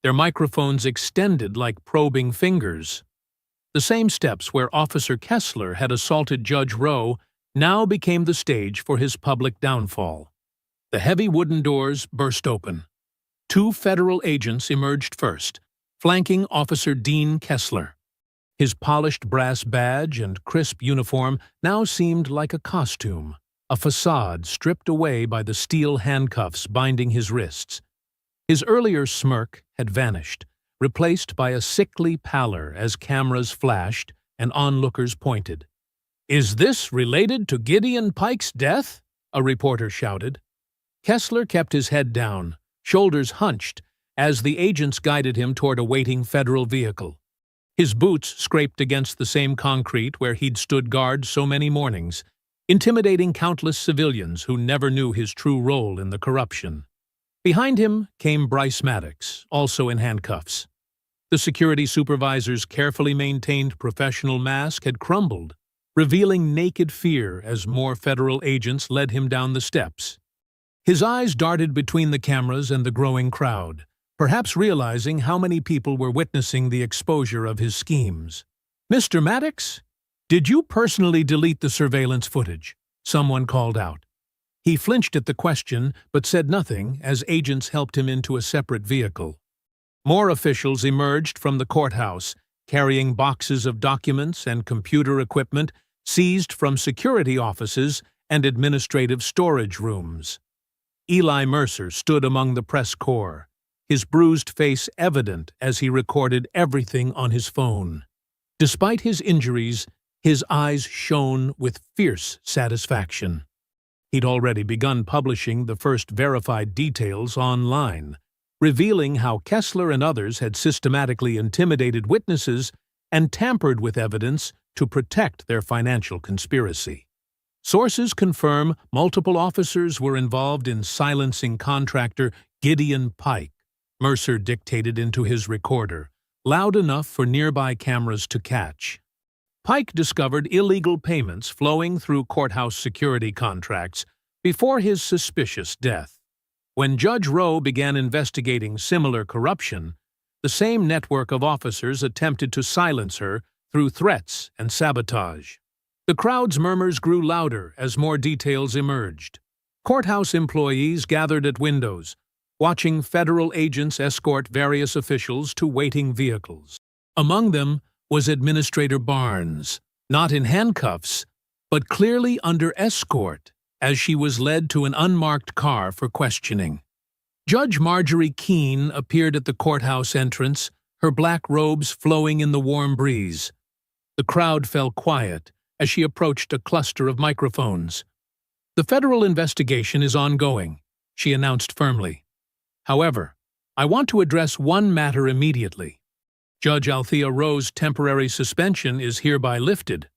their microphones extended like probing fingers. The same steps where Officer Kessler had assaulted Judge Rowe now became the stage for his public downfall. The heavy wooden doors burst open. 2 federal agents emerged first, flanking Officer Dean Kessler. His polished brass badge and crisp uniform now seemed like a costume, a facade stripped away by the steel handcuffs binding his wrists. His earlier smirk had vanished, replaced by a sickly pallor as cameras flashed and onlookers pointed. "Is this related to Gideon Pike's death?" a reporter shouted. Kessler kept his head down, shoulders hunched, as the agents guided him toward a waiting federal vehicle. His boots scraped against the same concrete where he'd stood guard so many mornings, intimidating countless civilians who never knew his true role in the corruption. Behind him came Bryce Maddox, also in handcuffs. The security supervisor's carefully maintained professional mask had crumbled, revealing naked fear as more federal agents led him down the steps. His eyes darted between the cameras and the growing crowd, perhaps realizing how many people were witnessing the exposure of his schemes. "Mr. Maddox, did you personally delete the surveillance footage?" someone called out. He flinched at the question, but said nothing as agents helped him into a separate vehicle. More officials emerged from the courthouse, carrying boxes of documents and computer equipment seized from security offices and administrative storage rooms. Eli Mercer stood among the press corps, his bruised face evident as he recorded everything on his phone. Despite his injuries, his eyes shone with fierce satisfaction. He'd already begun publishing the first verified details online, revealing how Kessler and others had systematically intimidated witnesses and tampered with evidence to protect their financial conspiracy. Sources confirm multiple officers were involved in silencing contractor Gideon Pike, Mercer dictated into his recorder, loud enough for nearby cameras to catch. Pike discovered illegal payments flowing through courthouse security contracts before his suspicious death. When Judge Rowe began investigating similar corruption, the same network of officers attempted to silence her through threats and sabotage. The crowd's murmurs grew louder as more details emerged. Courthouse employees gathered at windows, watching federal agents escort various officials to waiting vehicles. Among them was Administrator Barnes, not in handcuffs, but clearly under escort, as she was led to an unmarked car for questioning. Judge Marjorie Keene appeared at the courthouse entrance, her black robes flowing in the warm breeze. The crowd fell quiet as she approached a cluster of microphones. "The federal investigation is ongoing," she announced firmly. "However, I want to address one matter immediately. Judge Althea Rowe's temporary suspension is hereby lifted.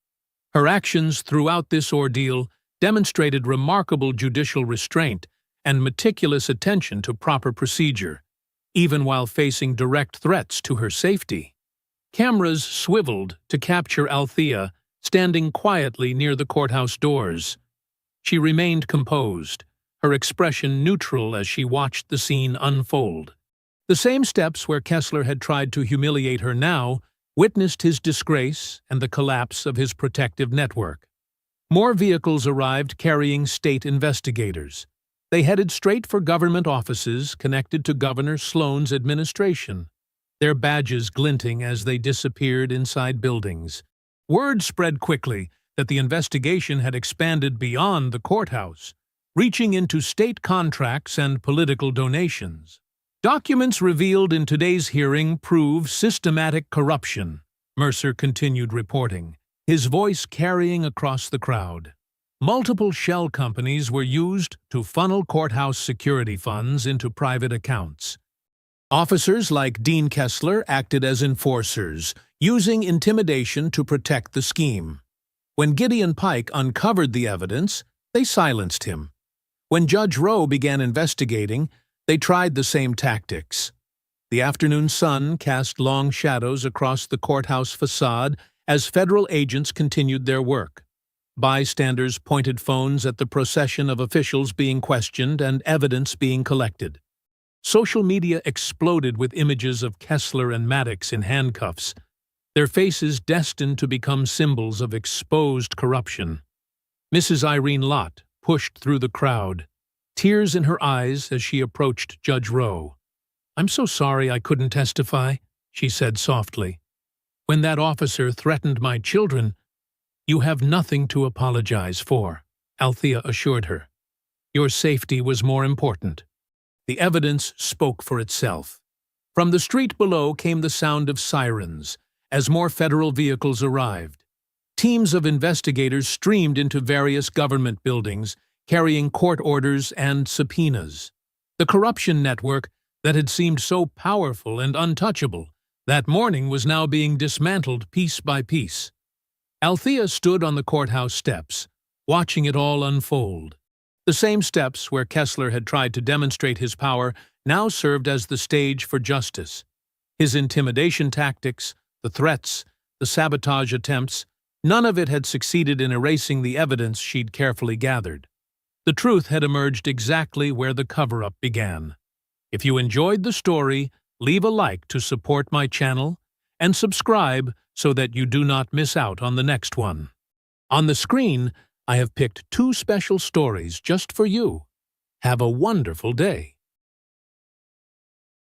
Her actions throughout this ordeal demonstrated remarkable judicial restraint and meticulous attention to proper procedure, even while facing direct threats to her safety." Cameras swiveled to capture Althea standing quietly near the courthouse doors. She remained composed, her expression neutral as she watched the scene unfold. The same steps where Kessler had tried to humiliate her now witnessed his disgrace and the collapse of his protective network. More vehicles arrived carrying state investigators. They headed straight for government offices connected to Governor Sloan's administration, their badges glinting as they disappeared inside buildings. Word spread quickly that the investigation had expanded beyond the courthouse, reaching into state contracts and political donations. Documents revealed in today's hearing prove systematic corruption, Mercer continued reporting, his voice carrying across the crowd. Multiple shell companies were used to funnel courthouse security funds into private accounts. Officers like Dean Kessler acted as enforcers, using intimidation to protect the scheme. When Gideon Pike uncovered the evidence, they silenced him. When Judge Rowe began investigating, they tried the same tactics. The afternoon sun cast long shadows across the courthouse facade as federal agents continued their work. Bystanders pointed phones at the procession of officials being questioned and evidence being collected. Social media exploded with images of Kessler and Maddox in handcuffs, their faces destined to become symbols of exposed corruption. Mrs. Irene Lott pushed through the crowd, tears in her eyes as she approached Judge Rowe. "I'm so sorry I couldn't testify," she said softly. "When that officer threatened my children—" "You have nothing to apologize for," Althea assured her. "Your safety was more important." The evidence spoke for itself. From the street below came the sound of sirens as more federal vehicles arrived. Teams of investigators streamed into various government buildings, carrying court orders and subpoenas. The corruption network that had seemed so powerful and untouchable that morning was now being dismantled piece by piece. Althea stood on the courthouse steps, watching it all unfold. The same steps where Kessler had tried to demonstrate his power now served as the stage for justice. His intimidation tactics, the threats, the sabotage attempts, none of it had succeeded in erasing the evidence she'd carefully gathered. The truth had emerged exactly where the cover-up began. If you enjoyed the story, leave a like to support my channel and subscribe so that you do not miss out on the next one. On the screen, I have picked 2 special stories just for you. Have a wonderful day.